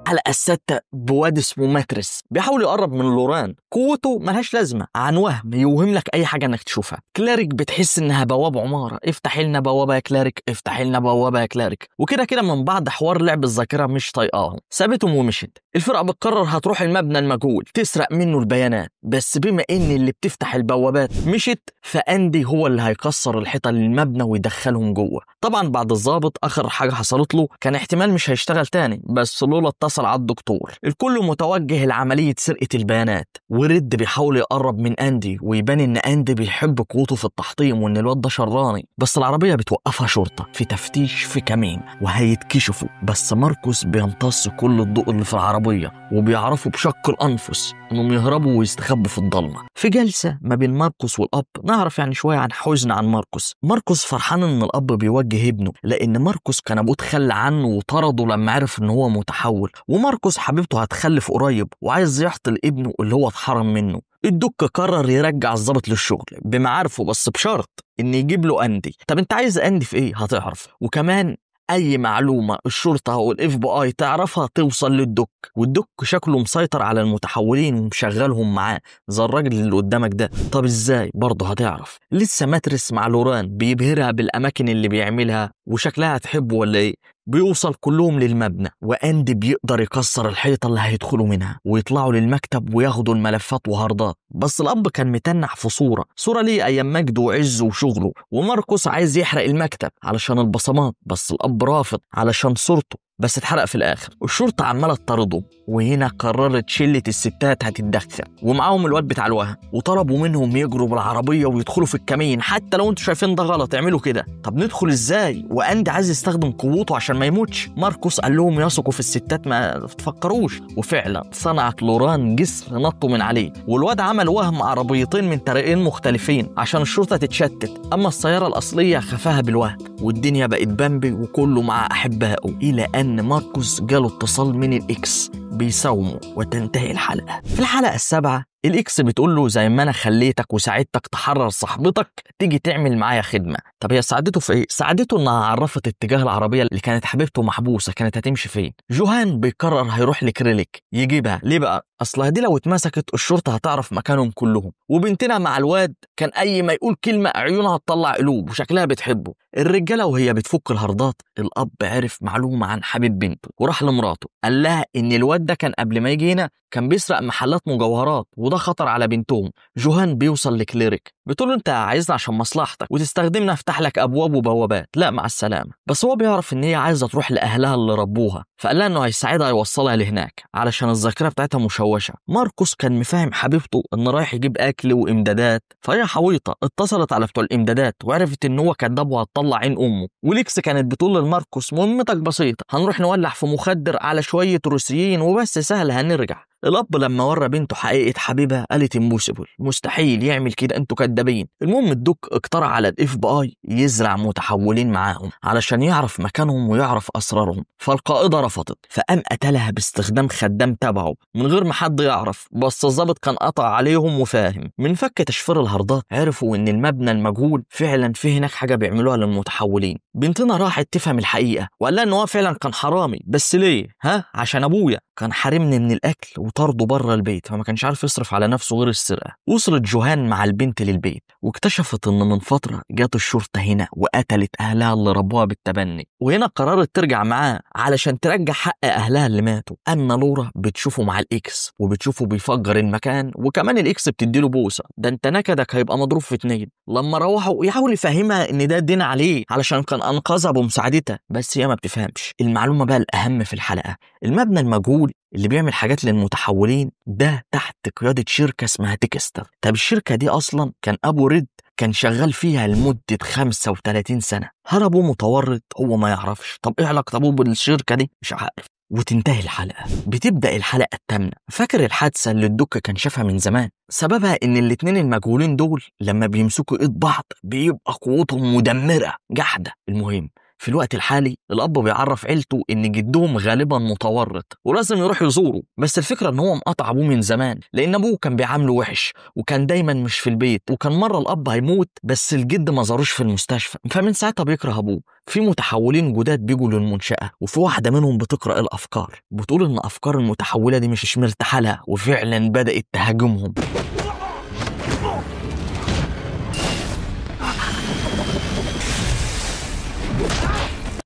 الحلقة السادسة بواد اسمه ماتريس بيحاول يقرب من لوران، قوته ملهاش لازمة، عن وهم يوهم لك أي حاجة إنك تشوفها. كلاريك بتحس إنها بواب عمارة، افتح لنا بوابة يا كلاريك، افتح لنا بوابة يا كلاريك. وكده من بعد حوار لعب الذاكرة مش طايقاهم، سابتهم ومشت. الفرقة بتقرر هتروح المبنى المجهول تسرق منه البيانات، بس بما إن اللي بتفتح البوابات مشت فأندي هو اللي هيكسر الحيطة للمبنى ويدخلهم جوه. طبعا بعد الضابط آخر حاجة حصلت له كان احتمال مش هيشتغل تاني، بس لولا اتصل على الدكتور. الكل متوجه لعملية سرقة البيانات، وريد بيحاول يقرب من أندي ويبان إن أندي بيحب قوته في التحطيم وإن الواد ده شراني. بس العربية بتوقفها شرطة في تفتيش في كمين وهيتكشفوا، بس ماركوس بيمتص كل الضوء اللي في العربية وبيعرفوا بشق الأنفس إنهم يهربوا ويستخبوا في الضلمة. في جلسة ما بين ماركوس والأب نعرف يعني شوية عن حزن عن ماركوس فرحان إن الأب بيوجه ابنه، لأن ماركوس كان أبوه تخلى عنه وطرده لما عرف إن هو متحول، وماركوس حبيبته هتخلف قريب وعايز يحطل ابنه اللي هو اتحرم منه. الدك قرر يرجع الضابط للشغل بمعارفه بس بشرط إن يجيب له أندي. طب أنت عايز أندي في إيه؟ هتعرف. وكمان أي معلومة الشرطة أو الFBI تعرفها توصل للدك، والدك شكله مسيطر على المتحولين ومشغلهم معاه زي الراجل اللي قدامك ده. طب إزاي؟ برضه هتعرف. لسه ماتريس مع لوران بيبهرها بالأماكن اللي بيعملها وشكلها هتحبه ولا إيه. بيوصل كلهم للمبنى، وأندي بيقدر يكسر الحيطة اللي هيدخلوا منها ويطلعوا للمكتب وياخدوا الملفات وهاردات. بس الأب كان متنح في صورة ليه أيام مجده وعزه وشغله، وماركوس عايز يحرق المكتب علشان البصمات، بس الأب رافض علشان صورته، بس اتحرق في الآخر. والشرطة عمالة تطاردهم، وهنا قررت شلة الستات هتتدخل ومعاهم الواد بتاع الوهم، وطلبوا منهم يجروا بالعربية ويدخلوا في الكمين. حتى لو انتوا شايفين ده غلط اعملوا كده. طب ندخل ازاي؟ وأندي عايز يستخدم قوته عشان ما يموتش. ماركوس قال لهم يثقوا في الستات ما تفكروش، وفعلا صنعت لوران جسر نطوا من عليه، والواد عمل وهم عربيتين من طريقين مختلفين عشان الشرطة تتشتت. أما السيارة الأصلية خفاها بالوهم، والدنيا بقت بامبي وكله مع أحبائه، إلى أن ماركوس جاله اتصال من الإكس بيساومه وتنتهي الحلقة. في الحلقة السابعة الإكس بتقول له زي ما أنا خليتك وساعدتك تحرر صاحبتك تيجي تعمل معايا خدمة. طب هي ساعدته في إيه؟ ساعدته إنها عرفت اتجاه العربية اللي كانت حبيبته محبوسة كانت هتمشي فين. جوهان بيقرر هيروح لكريليك يجيبها. ليه بقى؟ أصلها دي لو اتمسكت الشرطة هتعرف مكانهم كلهم، وبنتنا مع الواد كان أي ما يقول كلمة عيونها تطلع قلوب وشكلها بتحبه. الرجالة وهي بتفك الهاردات الأب عرف معلومة عن حبيب بنته وراح لمراته قال لها إن الواد ده كان قبل ما يجي هنا كان بيسرق محلات مجوهرات وده خطر على بنتهم. جوهان بيوصل لكليريك بتقول له انت عايزنا عشان مصلحتك وتستخدمنا افتح لك ابواب وبوابات. لا مع السلامه. بس هو بيعرف ان هي عايزه تروح لاهلها اللي ربوها، فقال لها انه هيساعدها يوصلها لهناك علشان الذاكره بتاعتها مشوشه. ماركوس كان مفاهم حبيبته ان رايح يجيب اكل وامدادات، فهي حويطه اتصلت على بتوع الامدادات وعرفت ان هو كداب وهتطلع عين امه. وليكس كانت بتقول لماركوس مهمتك بسيطه، هنروح نولع في مخدر على شويه روسيين وبس سهل هنرجع. الأب لما ورى بنته حقيقة حبيبها قالت impossible، مستحيل يعمل كده، انتوا كدابين. كدابين. المهم الدوك اقترح على الاف بي اي يزرع متحولين معاهم علشان يعرف مكانهم ويعرف اسرارهم، فالقائده رفضت، فقام قتلها باستخدام خدام تبعه من غير ما حد يعرف، بس الظابط كان قطع عليهم وفاهم. من فك تشفير الهاردات عرفوا ان المبنى المجهول فعلا فيه هناك حاجه بيعملوها للمتحولين. بنتنا راحت تفهم الحقيقه وقال لها ان هو فعلا كان حرامي، بس ليه؟ عشان ابويا كان حارمني من الاكل وطرده بره البيت، فما كانش عارف يصرف على نفسه غير السرقه. وصلت جوهان مع البنت للبيت واكتشفت ان من فتره جات الشرطه هنا وقتلت اهلها اللي ربوها بالتبني، وهنا قررت ترجع معاه علشان ترجع حق اهلها اللي ماتوا. اما لورا بتشوفه مع الاكس وبتشوفه بيفجر المكان، وكمان الاكس بتديله بوسه، ده انت نكدك هيبقى مضروب في 2. لما روحوا يحاول يفهمها ان ده دين عليه علشان كان انقذها بمساعدتها، بس هي ما بتفهمش. المعلومه بقى الاهم في الحلقه، المبنى المجهول اللي بيعمل حاجات للمتحولين ده تحت قيادة شركة اسمها ديكستر. طب الشركة دي أصلا كان أبو ريد كان شغال فيها لمدة 35 سنة. هل أبوه متورط؟ هو ما يعرفش. طب إيه علاقة أبوه بالشركة دي؟ مش عارف. وتنتهي الحلقة. بتبدأ الحلقة الثامنة. فاكر الحادثة اللي الدك كان شافها من زمان؟ سببها إن الاتنين المجهولين دول لما بيمسكوا إيد بعض بيبقى قوتهم مدمرة جحدة. المهم في الوقت الحالي الأب بيعرف عيلته إن جدهم غالبا متورط ولازم يروح يزوره، بس الفكرة إن هو مقاطع أبوه من زمان لأن أبوه كان بيعامله وحش وكان دايما مش في البيت، وكان مرة الأب هيموت بس الجد ما زاروش في المستشفى، فمن ساعتها بيكره أبوه. في متحولين جداد بيجوا للمنشأة وفي واحدة منهم بتقرأ الأفكار، بتقول إن أفكار المتحولة دي مش مرتاحة لها وفعلا بدأت تهاجمهم.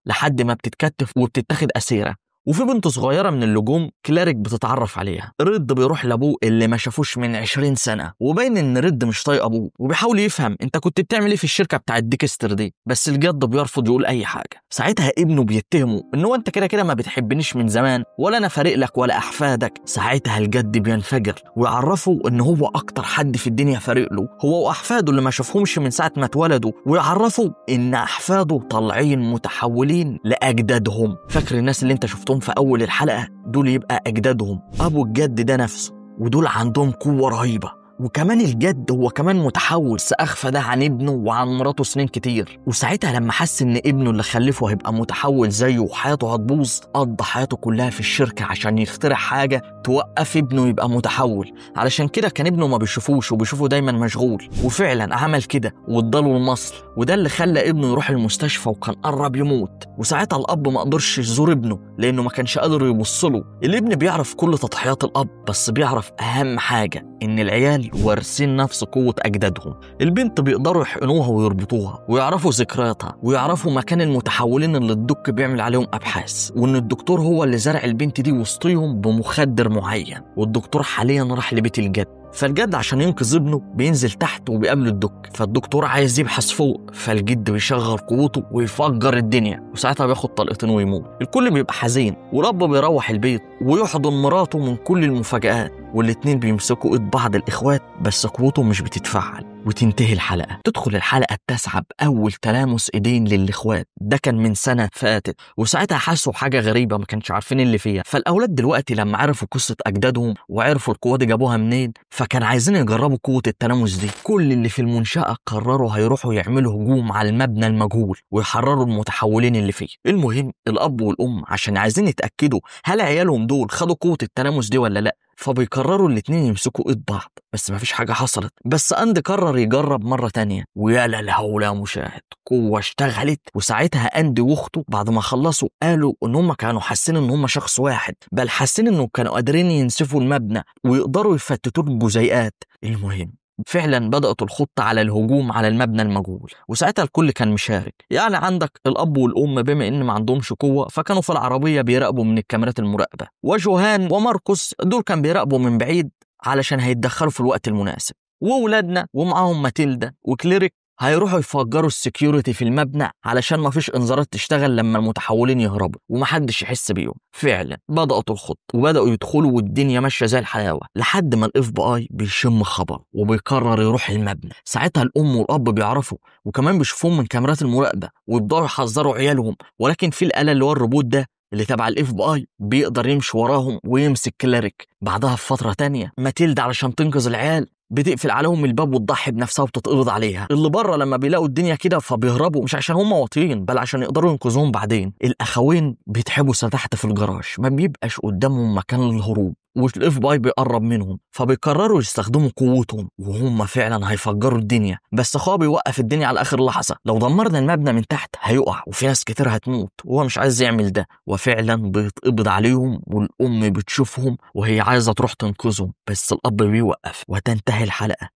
لحد ما بتتكتف وبتتاخد أسيرة. وفي بنت صغيرة من اللجوم كلارك بتتعرف عليها. ريد بيروح لأبوه اللي ما شافوش من 20 سنة، وباين إن ريد مش طايق أبوه وبيحاول يفهم أنت كنت بتعمل إيه في الشركة بتاعت ديكستر دي، بس الجد بيرفض يقول أي حاجة. ساعتها ابنه بيتهمه إن هو أنت كده كده ما بتحبنيش من زمان ولا أنا فارق لك ولا أحفادك. ساعتها الجد بينفجر ويعرفه إن هو أكتر حد في الدنيا فارق له، هو وأحفاده اللي ما شافهمش من ساعة ما اتولدوا، ويعرفه إن أحفاده طالعين متحولين لأجدادهم. فاكر الناس اللي أنت شفتهم في أول الحلقة دول يبقى أجدادهم أبو الجد ده نفسه، ودول عندهم قوة رهيبة. وكمان الجد هو كمان متحول، سأخفى ده عن ابنه وعن مراته سنين كتير. وساعتها لما حس ان ابنه اللي خلفه هيبقى متحول زيه وحياته هتبوظ، قضى حياته كلها في الشركة عشان يخترع حاجة توقف ابنه يبقى متحول. علشان كده كان ابنه ما بيشوفوش وبيشوفه دايما مشغول، وفعلا عمل كده واداله المصل، وده اللي خلى ابنه يروح المستشفى وكان قرب يموت. وساعتها الاب ما قدرش يزور ابنه لانه ما كانش قادر يبصله. الابن بيعرف كل تضحيات الاب، بس بيعرف اهم حاجة ان العيال وارثين نفس قوة أجدادهم. البنت بيقدروا يحقنوها ويربطوها ويعرفوا ذكرياتها ويعرفوا مكان المتحولين اللي الدك بيعمل عليهم أبحاث، وإن الدكتور هو اللي زرع البنت دي وسطيهم بمخدر معين، والدكتور حاليا راح لبيت الجد. فالجد عشان ينقذ ابنه بينزل تحت وبيقابل الدك، فالدكتور عايز يبحث فوق، فالجد بيشغل قوته ويفجر الدنيا، وساعتها بياخد طلقتين ويموت. الكل بيبقى حزين، والاب بيروح البيت ويحضن مراته من كل المفاجآت، والاتنين بيمسكوا ايد بعض الاخوات بس قوته مش بتتفعل. وتنتهي الحلقة. تدخل الحلقة التاسعة بأول تلامس ايدين للاخوات، ده كان من سنة فاتت، وساعتها حسوا حاجة غريبة ما كانش عارفين اللي فيها. فالأولاد دلوقتي لما عرفوا قصة أجدادهم وعرفوا القوة دي جابوها منين، فكان عايزين يجربوا قوة التلامس دي. كل اللي في المنشأة قرروا هيروحوا يعملوا هجوم على المبنى المجهول ويحرروا المتحولين اللي فيه. المهم الأب والأم عشان عايزين يتأكدوا هل عيالهم دول خدوا قوة التلامس دي ولا لأ، فبيقرروا الاتنين يمسكوا ايد بعض، بس مفيش حاجة حصلت. بس أندي قرر يجرب مرة تانية، ويا للهول يا مشاهد، قوة اشتغلت. وساعتها أندي واخته بعد ما خلصوا قالوا ان هم كانوا حاسين ان هم شخص واحد، بل حاسين انه كانوا قادرين ينسفوا المبنى ويقدروا يفتتوا الجزيئات. المهم فعلا بدأت الخطة على الهجوم على المبنى المجهول، وساعتها الكل كان مشارك. يعني عندك الأب والأم بما إن ما عندهمش قوة فكانوا في العربية بيراقبوا من الكاميرات المراقبة، وجوهان وماركوس دول كان بيراقبوا من بعيد علشان هيتدخلوا في الوقت المناسب. وولادنا ومعاهم ماتيلدا وكليريك هيروحوا يفجروا السكيورتي في المبنى علشان ما فيش انذارات تشتغل لما المتحولين يهربوا ومحدش يحس بيهم. فعلا بدأت الخط وبدأوا يدخلوا والدنيا ماشية زي الحلاوة، لحد ما الاف بي اي بيشم خبر وبيقرر يروح المبنى. ساعتها الام والاب بيعرفوا وكمان بيشوفوهم من كاميرات المراقبة ويبدأوا يحذروا عيالهم، ولكن في الآلة اللي هو الروبوت ده اللي تبع الاف بي اي بيقدر يمشي وراهم ويمسك كلاريك. بعدها في فترة تانية ماتيلدا علشان تنقذ العيال بتقفل عليهم الباب وتضحي بنفسها وتتقبض عليها. اللي بره لما بيلاقوا الدنيا كده فبيهربوا، مش عشان هم واطيين بل عشان يقدروا ينقذوهم بعدين. الاخوين بيتحبسوا تحت في الجراج، ما بيبقاش قدامهم مكان للهروب، والاف بي اي بيقرب منهم، فبيقرروا يستخدموا قوتهم وهم فعلا هيفجروا الدنيا. بس اخوه بيوقف الدنيا على اخر لحظه، لو دمرنا المبنى من تحت هيقع وفي ناس كتير هتموت، وهو مش عايز يعمل ده. وفعلا بيتقبض عليهم والام بتشوفهم وهي عايزه تروح تنقذهم، بس الاب بيوقف وتنتهي الحلقه.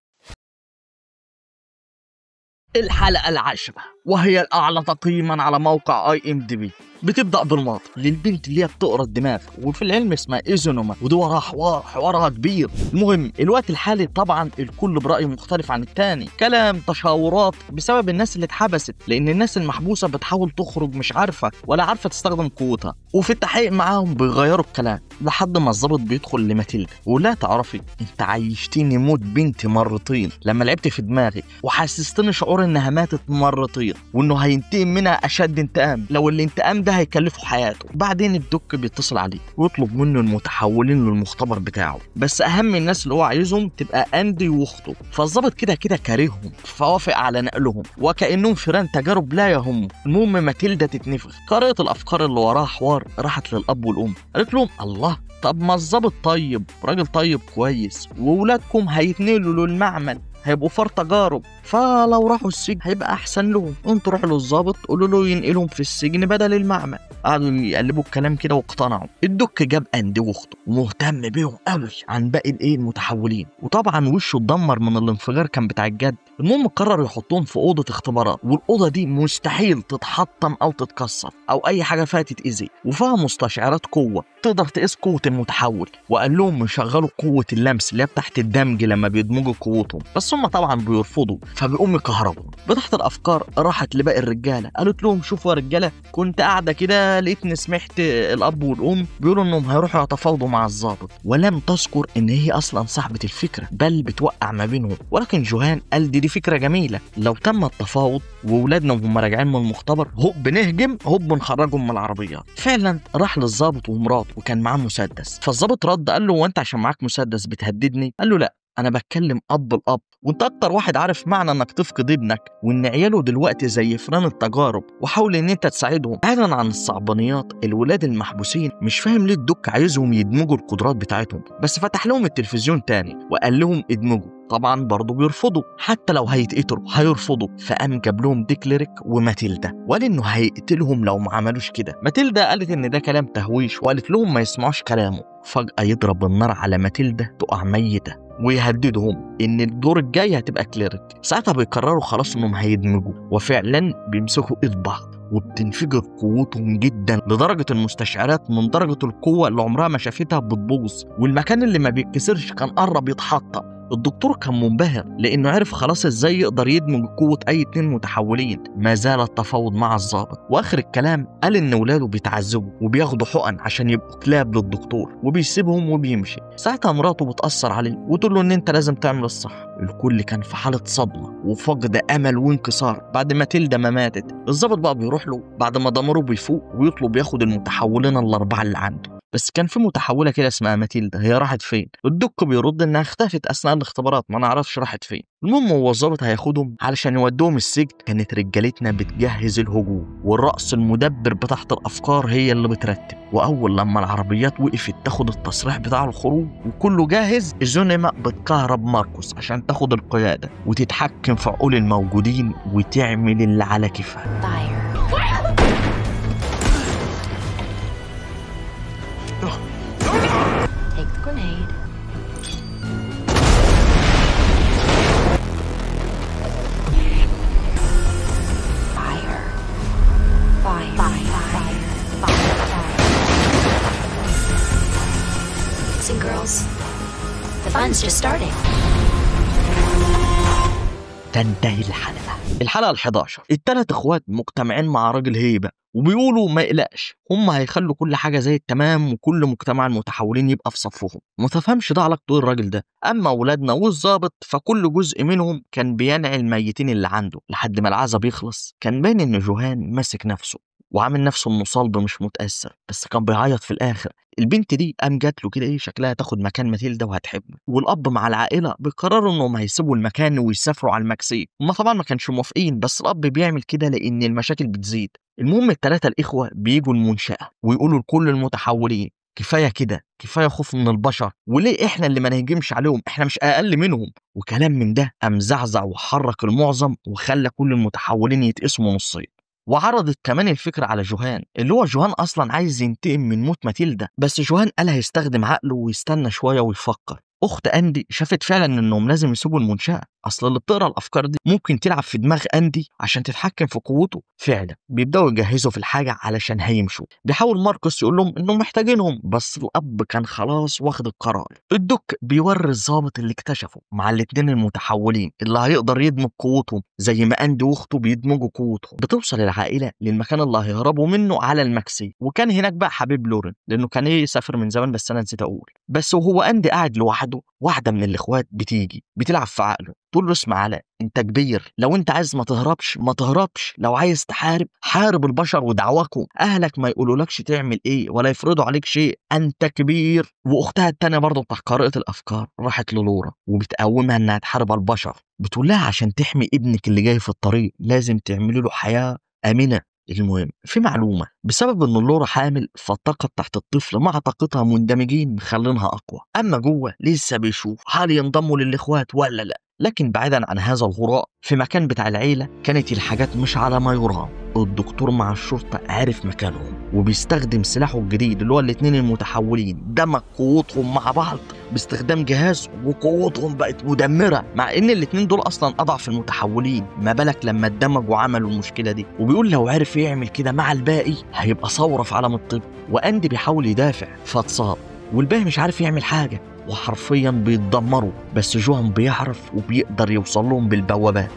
الحلقة العاشرة وهي الأعلى تقييما على موقع IMDb بتبدأ بالماضي للبنت اللي هي بتقرا الدماغ، وفي العلم اسمها إيزونوما، ودي وراها حوارها كبير. المهم الوقت الحالي طبعا الكل برأي مختلف عن التاني، كلام تشاورات بسبب الناس اللي اتحبست، لأن الناس المحبوسة بتحاول تخرج مش عارفة ولا عارفة تستخدم قوتها، وفي التحقيق معاهم بيغيروا الكلام لحد ما الظابط بيدخل لماتيلدا ولا تعرفي انت عيشتيني موت بنتي مرتين لما لعبت في دماغي وحسستني شعور انها ماتت مرتين وانه هينتقم منها اشد انتقام، لو الانتقام ده هيكلفه حياته. بعدين الدك بيتصل عليه ويطلب منه المتحولين للمختبر بتاعه، بس اهم الناس اللي هو عايزهم تبقى اندي واخته، فالظابط كده كارههم فوافق على نقلهم وكانهم فيران تجارب لا يهمه. المهم ماتيلدا تتنفخ، قرأت الافكار اللي وراها حوار، راحت للاب والام قالت لهم الله طب ما الظابط طيب راجل طيب كويس وولادكم هيتنقلوا للمعمل هيبقوا فار تجارب، فلو راحوا السجن هيبقى احسن لهم، انتوا روحوا للظابط قولوا له ينقلهم في السجن بدل المعمل. قعدوا يقلبوا الكلام كده واقتنعوا. الدك جاب اندي واخته ومهتم بيهم قوي عن باقي المتحولين، وطبعا وشه اتدمر من الانفجار كان بتاع الجد. المهم قرر يحطهم في اوضه اختبارات، والاوضه دي مستحيل تتحطم او تتكسر او اي حاجه فيها تتاذي، وفيها مستشعرات قوه تقدر تقيس قوه المتحول، وقال لهم يشغلوا قوه اللمس اللي هي تحت الدمج لما بيدمجوا قوتهم، بس هم طبعا بيرفضوا فبيقوم يكهربوا. بتحت الافكار راحت لباقي الرجاله قالت لهم شوفوا يا رجاله كنت قاعده كده لقيتني سمعت الاب والام بيقولوا انهم هيروحوا يتفاوضوا مع الضابط، ولم تذكر ان هي اصلا صاحبه الفكره بل بتوقع ما بينهم. ولكن جوهان قال دي فكره جميله، لو تم التفاوض واولادنا وهم راجعين من المختبر هوب نهجم هوب نخرجهم من العربيات. فعلا راح للضابط ومراته وكان معاه مسدس، فالضابط رد قال له وانت عشان معاك مسدس بتهددني؟ قال له لا انا بتكلم اب الاب، وانت اكتر واحد عارف معنى انك تفقد ابنك وان عياله دلوقتي زي فران التجارب، وحاول ان انت تساعدهم. بعيدا عن الصعبانيات الولاد المحبوسين مش فاهم ليه الدك عايزهم يدمجوا القدرات بتاعتهم، بس فتح لهم التلفزيون تاني وقال لهم ادمجوا، طبعا برضه بيرفضوا، حتى لو هيتقتلوا هيرفضوا. فقام جاب لهم ديكليريك وماتيلدا وقال انه هيقتلهم لو ما عملوش كده. ماتيلدا قالت ان ده كلام تهويش وقالت لهم ما يسمعوش كلامه. فجأة يضرب النار على ماتيلدا تقع ميتة ويهددهم ان الدور الجاي هتبقى كليريك. ساعتها بيقرروا خلاص انهم هيدمجوا، وفعلا بيمسكوا ايد بعض وبتنفجر قوتهم جدا لدرجة المستشعرات من درجة القوة اللي عمرها ما شافتها بتبوظ، والمكان اللي ما بيتكسرش كان قرب يتحطم. الدكتور كان منبهر لانه عرف خلاص ازاي يقدر يدمج قوه اي اتنين متحولين. ما زال التفاوض مع الضابط، واخر الكلام قال ان ولاده بيتعذبوا وبياخدوا حقن عشان يبقوا كلاب للدكتور وبيسيبهم وبيمشي. ساعتها مراته بتاثر عليه وتقول له ان انت لازم تعمل الصح. الكل كان في حاله صدمه وفقد امل وانكسار بعد ما تلدا ما ماتت. الضابط بقى بيروح له بعد ما ضميره بيفوق ويطلب ياخد المتحولين الاربعه اللي عنده، بس كان في متحوله كده اسمها ماتيلدا، هي راحت فين؟ الدك بيرد انها اختفت اثناء الاختبارات ما نعرفش راحت فين. المهم هو الظابط هياخدهم علشان يودوهم السجن. كانت رجالتنا بتجهز الهجوم والرأس المدبر بتاعت الافكار هي اللي بترتب، واول لما العربيات وقفت تاخد التصريح بتاع الخروج وكله جاهز، إيزونوما بتكهرب ماركوس عشان تاخد القياده وتتحكم في عقول الموجودين وتعمل اللي على كيفها. Take the grenade. Fire. Fire. Fire. Fire. Fire. Listen, girls. The fun's just starting. تنتهي الحلقة ال11. الثلاث اخوات مجتمعين مع راجل هيبة وبيقولوا ما يقلقش هم هيخلوا كل حاجة زي التمام وكل مجتمع المتحولين يبقى في صفهم. ما تفهمش ده علاقته الراجل ده. اما اولادنا والظابط فكل جزء منهم كان بينعي الميتين اللي عنده لحد ما العزا بيخلص. كان باين ان جوهان ماسك نفسه وعامل نفسه انه صلب مش متاثر، بس كان بيعيط في الاخر. البنت دي قام جات له كده شكلها تاخد مكان ماتيلدا وهتحبه، والاب مع العائله بيقرروا انهم هيسيبوا المكان ويسافروا على المكسيك. هما طبعا ما كانش موافقين، بس الاب بيعمل كده لان المشاكل بتزيد. المهم الثلاثه الاخوه بيجوا المنشاه ويقولوا لكل المتحولين كفايه كده، كفايه خوف من البشر، وليه احنا اللي ما نهجمش عليهم، احنا مش اقل منهم. وكلام من ده قام زعزع وحرك المعظم وخلى كل المتحولين يتقسموا نصين. وعرضت كمان الفكرة على جوهان، اللي هو جوهان أصلا عايز ينتقم من موت ماتيلدا، بس جوهان قال هيستخدم عقله ويستنى شوية ويفكر. أخت أندي شافت فعلا إنهم لازم يسيبوا المنشأة، أصل اللي بتقرا الأفكار دي ممكن تلعب في دماغ أندي عشان تتحكم في قوته. فعلا بيبدأوا يجهزوا في الحاجة علشان هيمشوا. بيحاول ماركوس يقول لهم إنهم محتاجينهم، بس الأب كان خلاص واخد القرار. الدك بيوري الضابط اللي اكتشفه مع الاتنين المتحولين اللي هيقدر يدمج قوتهم زي ما أندي وأخته بيدمجوا قوتهم. بتوصل العائلة للمكان اللي هيهربوا منه على المكسيك، وكان هناك بقى حبيب لورين لأنه كان يسافر من زمان، بس أنا نسيت أقول. بس وهو أندي قاعد لوحده، واحدة من الإخوات بتيجي بتلعب في عقله تقول له اسمع علاء، انت كبير، لو انت عايز ما تهربش ما تهربش، لو عايز تحارب حارب البشر ودعواكم، اهلك ما يقولولكش تعمل ايه ولا يفرضوا عليك شيء، انت كبير. واختها التانية برضه بتاع قارئة الافكار راحت للورا وبتقومها انها تحارب البشر، بتقول لها عشان تحمي ابنك اللي جاي في الطريق لازم تعملي له حياة آمنة. المهم في معلومة، بسبب ان اللورا حامل فالطاقة تحت الطفل مع طاقتها مندمجين مخلينها اقوى، اما جوه لسه بيشوف هل ينضموا للاخوات ولا لا. لكن بعيدا عن هذا الغراء، في مكان بتاع العيلة كانت الحاجات مش على ما يرام. الدكتور مع الشرطة عارف مكانهم وبيستخدم سلاحه الجديد اللي هو الاتنين المتحولين، دمج قوتهم مع بعض باستخدام جهاز وقوتهم بقت مدمرة، مع ان الاتنين دول اصلا اضعف المتحولين، ما بالك لما اتدمجوا وعملوا المشكلة دي. وبيقول لو عرف يعمل كده مع الباقي هيبقى ثورة في عالم الطب. واندي بيحاول يدافع فاتصاب، والباقي مش عارف يعمل حاجة وحرفيا بيتدمروا، بس جوهان بيعرف وبيقدر يوصل لهم بالبوابات.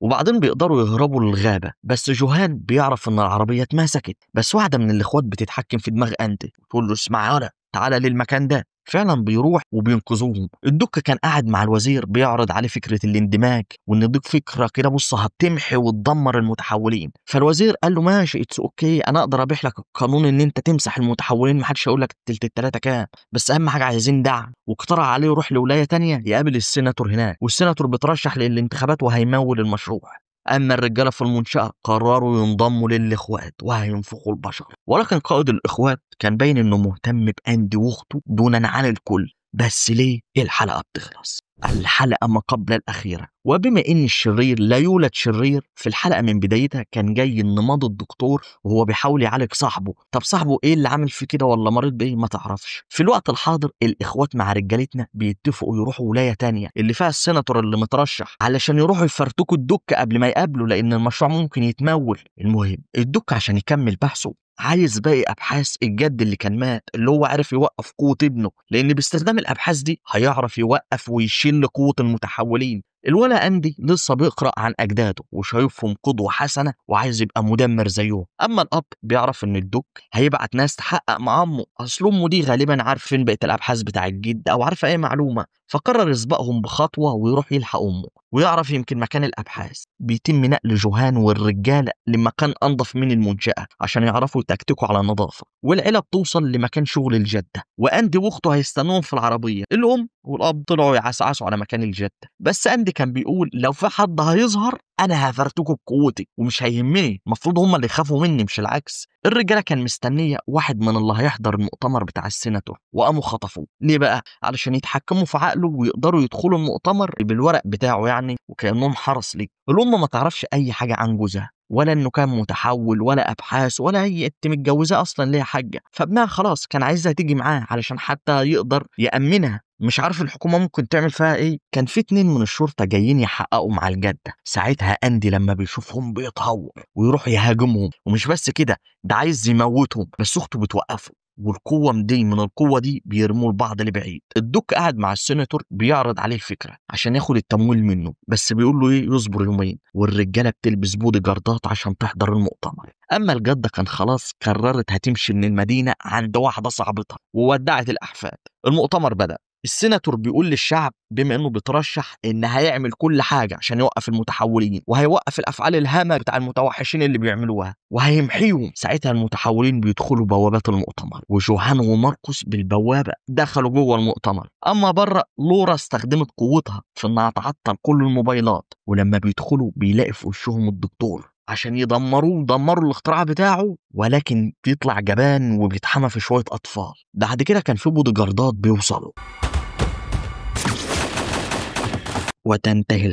وبعدين بيقدروا يهربوا للغابة، بس جوهان بيعرف ان العربية اتمسكت، بس واحدة من الاخوات بتتحكم في دماغ أندي وتقول له اسمع يالا تعالى للمكان ده. فعلا بيروح وبينقذوهم. الدك كان قاعد مع الوزير بيعرض عليه فكرة الاندماج، وان دي فكرة كده بص هتمحي وتدمر المتحولين. فالوزير قال له ماشي اتس اوكي، انا اقدر ابيح لك القانون ان انت تمسح المتحولين، محدش هيقول لك تلت التلاتة كام، بس اهم حاجة عايزين دعم. واقترح عليه يروح لولاية تانية يقابل السيناتور هناك، والسيناتور بيترشح للانتخابات وهيمول المشروع. أما الرجالة في المنشأة قرروا ينضموا للإخوات وهينفخوا البشر، ولكن قائد الإخوات كان باين إنه مهتم بأندي وأخته دونا عن الكل. بس ليه الحلقة بتخلص؟ الحلقة ما قبل الأخيرة، وبما إن الشرير لا يولد شرير، في الحلقة من بدايتها كان جاي النماض الدكتور وهو بيحاول يعالج صاحبه. طب صاحبه إيه اللي عامل فيه كده ولا مريض بإيه ما تعرفش. في الوقت الحاضر الإخوات مع رجالتنا بيتفقوا يروحوا ولاية تانية اللي فيها السيناتور اللي مترشح علشان يروحوا يفرتكوا الدك قبل ما يقابلوا، لأن المشروع ممكن يتمول. المهم الدك عشان يكمل بحثه عايز باقي ابحاث الجد اللي كان مات، اللي هو عارف يوقف قوه ابنه، لان باستخدام الابحاث دي هيعرف يوقف ويشيل قوه المتحولين. الولا أندي لسه بيقرأ عن أجداده وشايفهم قدوة حسنة وعايز يبقى مدمر زيهم. أما الأب بيعرف إن الدك هيبعت ناس تحقق مع أمه، أصل أمه دي غالبا عارفين بقية الأبحاث بتاع الجد أو عارفة أي معلومة، فقرر يسبقهم بخطوة ويروح يلحق أمه ويعرف يمكن مكان الأبحاث. بيتم نقل جوهان والرجالة لمكان أنظف من المنشأة عشان يعرفوا يتكتكوا على النظافة، والعيلة بتوصل لمكان شغل الجدة، وأندي وأخته هيستنوهم في العربية. الأم والأب طلعوا يعسعسوا على مكان الجدة، بس أندي كان بيقول لو في حد هيظهر أنا هفرتكوا بقوتي ومش هيهمني، المفروض هم اللي يخافوا مني مش العكس. الرجالة كان مستنية واحد من اللي هيحضر المؤتمر بتاع السيناتور وقاموا خطفوه. ليه بقى؟ علشان يتحكموا في عقله ويقدروا يدخلوا المؤتمر بالورق بتاعه يعني، وكأنهم حرس ليه. الأم ما تعرفش أي حاجة عن جوزها، ولا انه كان متحول ولا ابحاث ولا هي انت متجوزاه اصلا ليها حاجه، فابنها خلاص كان عايزها تيجي معاه علشان حتى يقدر يامنها. مش عارف الحكومه ممكن تعمل فيها ايه. كان في 2 من الشرطه جايين يحققوا مع الجده، ساعتها أندي لما بيشوفهم بيتهور ويروح يهاجمهم، ومش بس كده ده عايز يموتهم، بس اخته بتوقفه والقوة دي من القوة دي بيرموا البعض لبعيد. الدك قاعد مع السيناتور بيعرض عليه الفكرة عشان ياخد التمويل منه، بس بيقول له ايه يصبر يومين، والرجالة بتلبس بودي جاردات عشان تحضر المؤتمر. اما الجدة كان خلاص قررت هتمشي من المدينة عند واحدة صاحبتها وودعت الأحفاد. المؤتمر بدأ. السيناتور بيقول للشعب بما انه بيترشح ان هيعمل كل حاجه عشان يوقف المتحولين، وهيوقف الافعال الهامه بتاع المتوحشين اللي بيعملوها وهيمحيهم. ساعتها المتحولين بيدخلوا بوابات المؤتمر، وجوهان وماركوس بالبوابه دخلوا جوه المؤتمر. اما بره لورا استخدمت قوتها في انها تعطل كل الموبايلات، ولما بيدخلوا بيلاقي في وشهم الدكتور عشان يدمروا الاختراع بتاعه، ولكن بيطلع جبان وبيتحمى في شويه اطفال. بعد كده كان في بودي جاردات بيوصلوا وتنتهي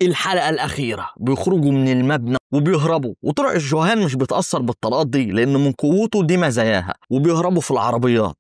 الحلقة الأخيرة. بيخرجوا من المبنى وبيهربوا، وطرق جوهان مش بتأثر بالطلقات دي لأن من قوته دي مزاياها، وبيهربوا في العربيات.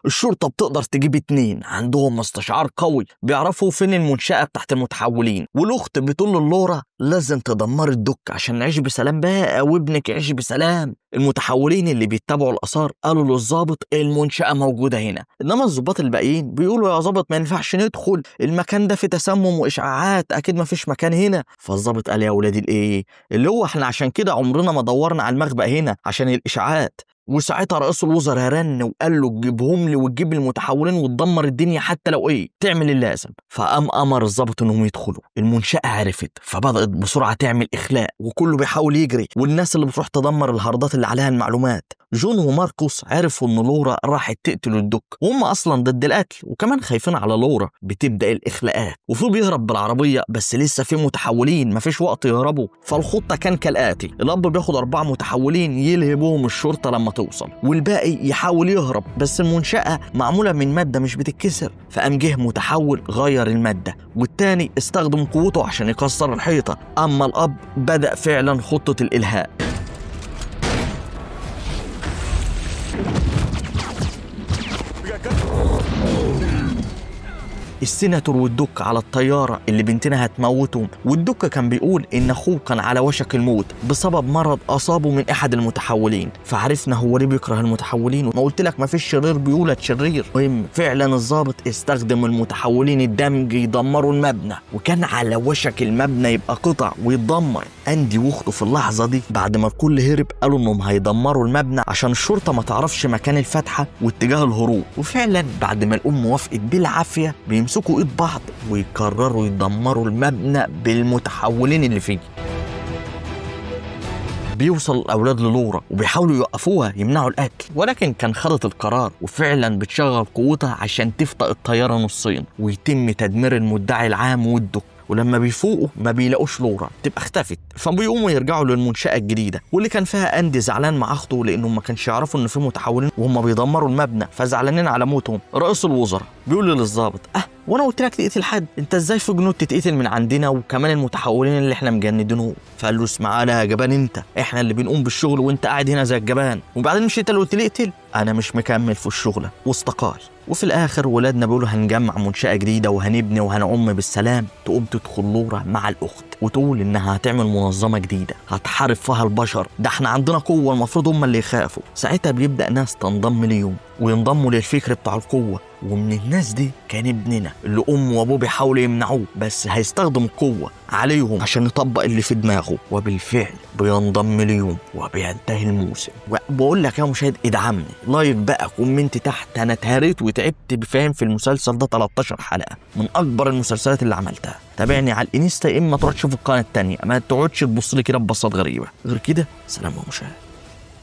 الشرطة بتقدر تجيب 2 عندهم مستشعر قوي بيعرفوا فين المنشأة تحت المتحولين، والأخت بتقول للورا لازم تدمر الدك عشان نعيش بسلام بقى وابنك يعيش بسلام. المتحولين اللي بيتبعوا الآثار قالوا للظابط المنشأة موجودة هنا، إنما الظباط الباقيين بيقولوا يا ظابط ما ينفعش ندخل، المكان ده فيه تسمم وإشعاعات، أكيد ما فيش مكان هنا. فالظابط قال يا ولادي الإيه اللي هو إحنا عشان كده عمرنا ما دورنا على المخبأ هنا عشان الإشعاعات. وساعتها رئيس الوزراء رن وقال له تجيبهم لي وتجيب المتحولين وتدمر الدنيا حتى لو ايه تعمل اللازم. فقام امر الضابط انهم يدخلوا. المنشأة عرفت فبدأت بسرعة تعمل اخلاء، وكله بيحاول يجري، والناس اللي بتروح تدمر الهاردات اللي عليها المعلومات. جون وماركوس عرفوا ان لورا راحت تقتل الدك، وهم اصلا ضد القتل وكمان خايفين على لورا. بتبدأ الاخلاءات وفي بيهرب بالعربية، بس لسه في متحولين مفيش وقت يهربوا. فالخطة كان كالآتي: الأب بياخد 4 متحولين يلهبوهم الشرطة لما توصل، والباقي يحاول يهرب، بس المنشأة معمولة من مادة مش بتتكسر. فقام جه متحول غير المادة، والتاني استخدم قوته عشان يكسر الحيطة. أما الأب بدأ فعلا خطة الإلهاء. السيناتور والدك على الطيارة اللي بنتنا هتموتهم، والدك كان بيقول إن أخوه كان على وشك الموت بسبب مرض أصابه من أحد المتحولين. فعرفنا هو ليه بيكره المتحولين. ما قلت لك ما فيش شرير بيولد شرير. المهم فعلا الضابط استخدم المتحولين الدمج يدمروا المبنى، وكان على وشك المبنى يبقى قطع ويتدمر. أندي واخته في اللحظة دي بعد ما الكل هرب قالوا إنهم هيدمروا المبنى عشان الشرطة ما تعرفش مكان الفتحة واتجاه الهروب. وفعلا بعد ما الأم وافقت بالعافية بيمسكوا ايد بعض ويقرروا يدمروا المبنى بالمتحولين اللي فيه. بيوصل الأولاد للورا وبيحاولوا يوقفوها يمنعوا القتل، ولكن كان خدت القرار وفعلا بتشغل قوتها عشان تفطق الطيارة نصين ويتم تدمير المدعي العام والدك. ولما بيفوقوا ما بيلاقوش لورا، تبقى اختفت. فبيقوموا يرجعوا للمنشأة الجديدة واللي كان فيها أندي زعلان مع أخته لأنهم ما كانش يعرفوا إن في متحولين وهم بيدمروا المبنى، فزعلانين على موتهم. رئيس الوزراء بيقول للضابط وانا قلت لك تقتل حد، انت ازاي في جنود تتقتل من عندنا وكمان المتحولين اللي احنا مجندينهم؟ فقال له اسمع يا جبان، انت احنا اللي بنقوم بالشغل وانت قاعد هنا زي الجبان، وبعدين مش انت اللي قلت لي اقتل؟ انا مش مكمل في الشغله، واستقال. وفي الاخر ولادنا بيقولوا هنجمع منشأة جديدة وهنبني وهنعم بالسلام. تقوم تدخل لورا مع الاخت وتقول انها هتعمل منظمة جديدة هتحارب فيها البشر، ده احنا عندنا قوة المفروض هم اللي يخافوا. ساعتها بيبدأ ناس تنضم ليهم وينضموا للفكر بتاع القوة، ومن الناس دي كان ابننا اللي امه وابوه بيحاولوا يمنعوه، بس هيستخدم القوة عليهم عشان يطبق اللي في دماغه، وبالفعل بينضم ليهم وبينتهي الموسم. وبقول لك يا مشاهد ادعمني، لايك بقى، كومنت تحت. انا اتهريت وتعبت بفهم في المسلسل ده 13 حلقة من اكبر المسلسلات اللي عملتها. تابعني على الانستا، اما تروح تشوف القناة التانية، ما تقعدش تبص لي كده ببصات غريبة. غير كده سلام يا مشاهد.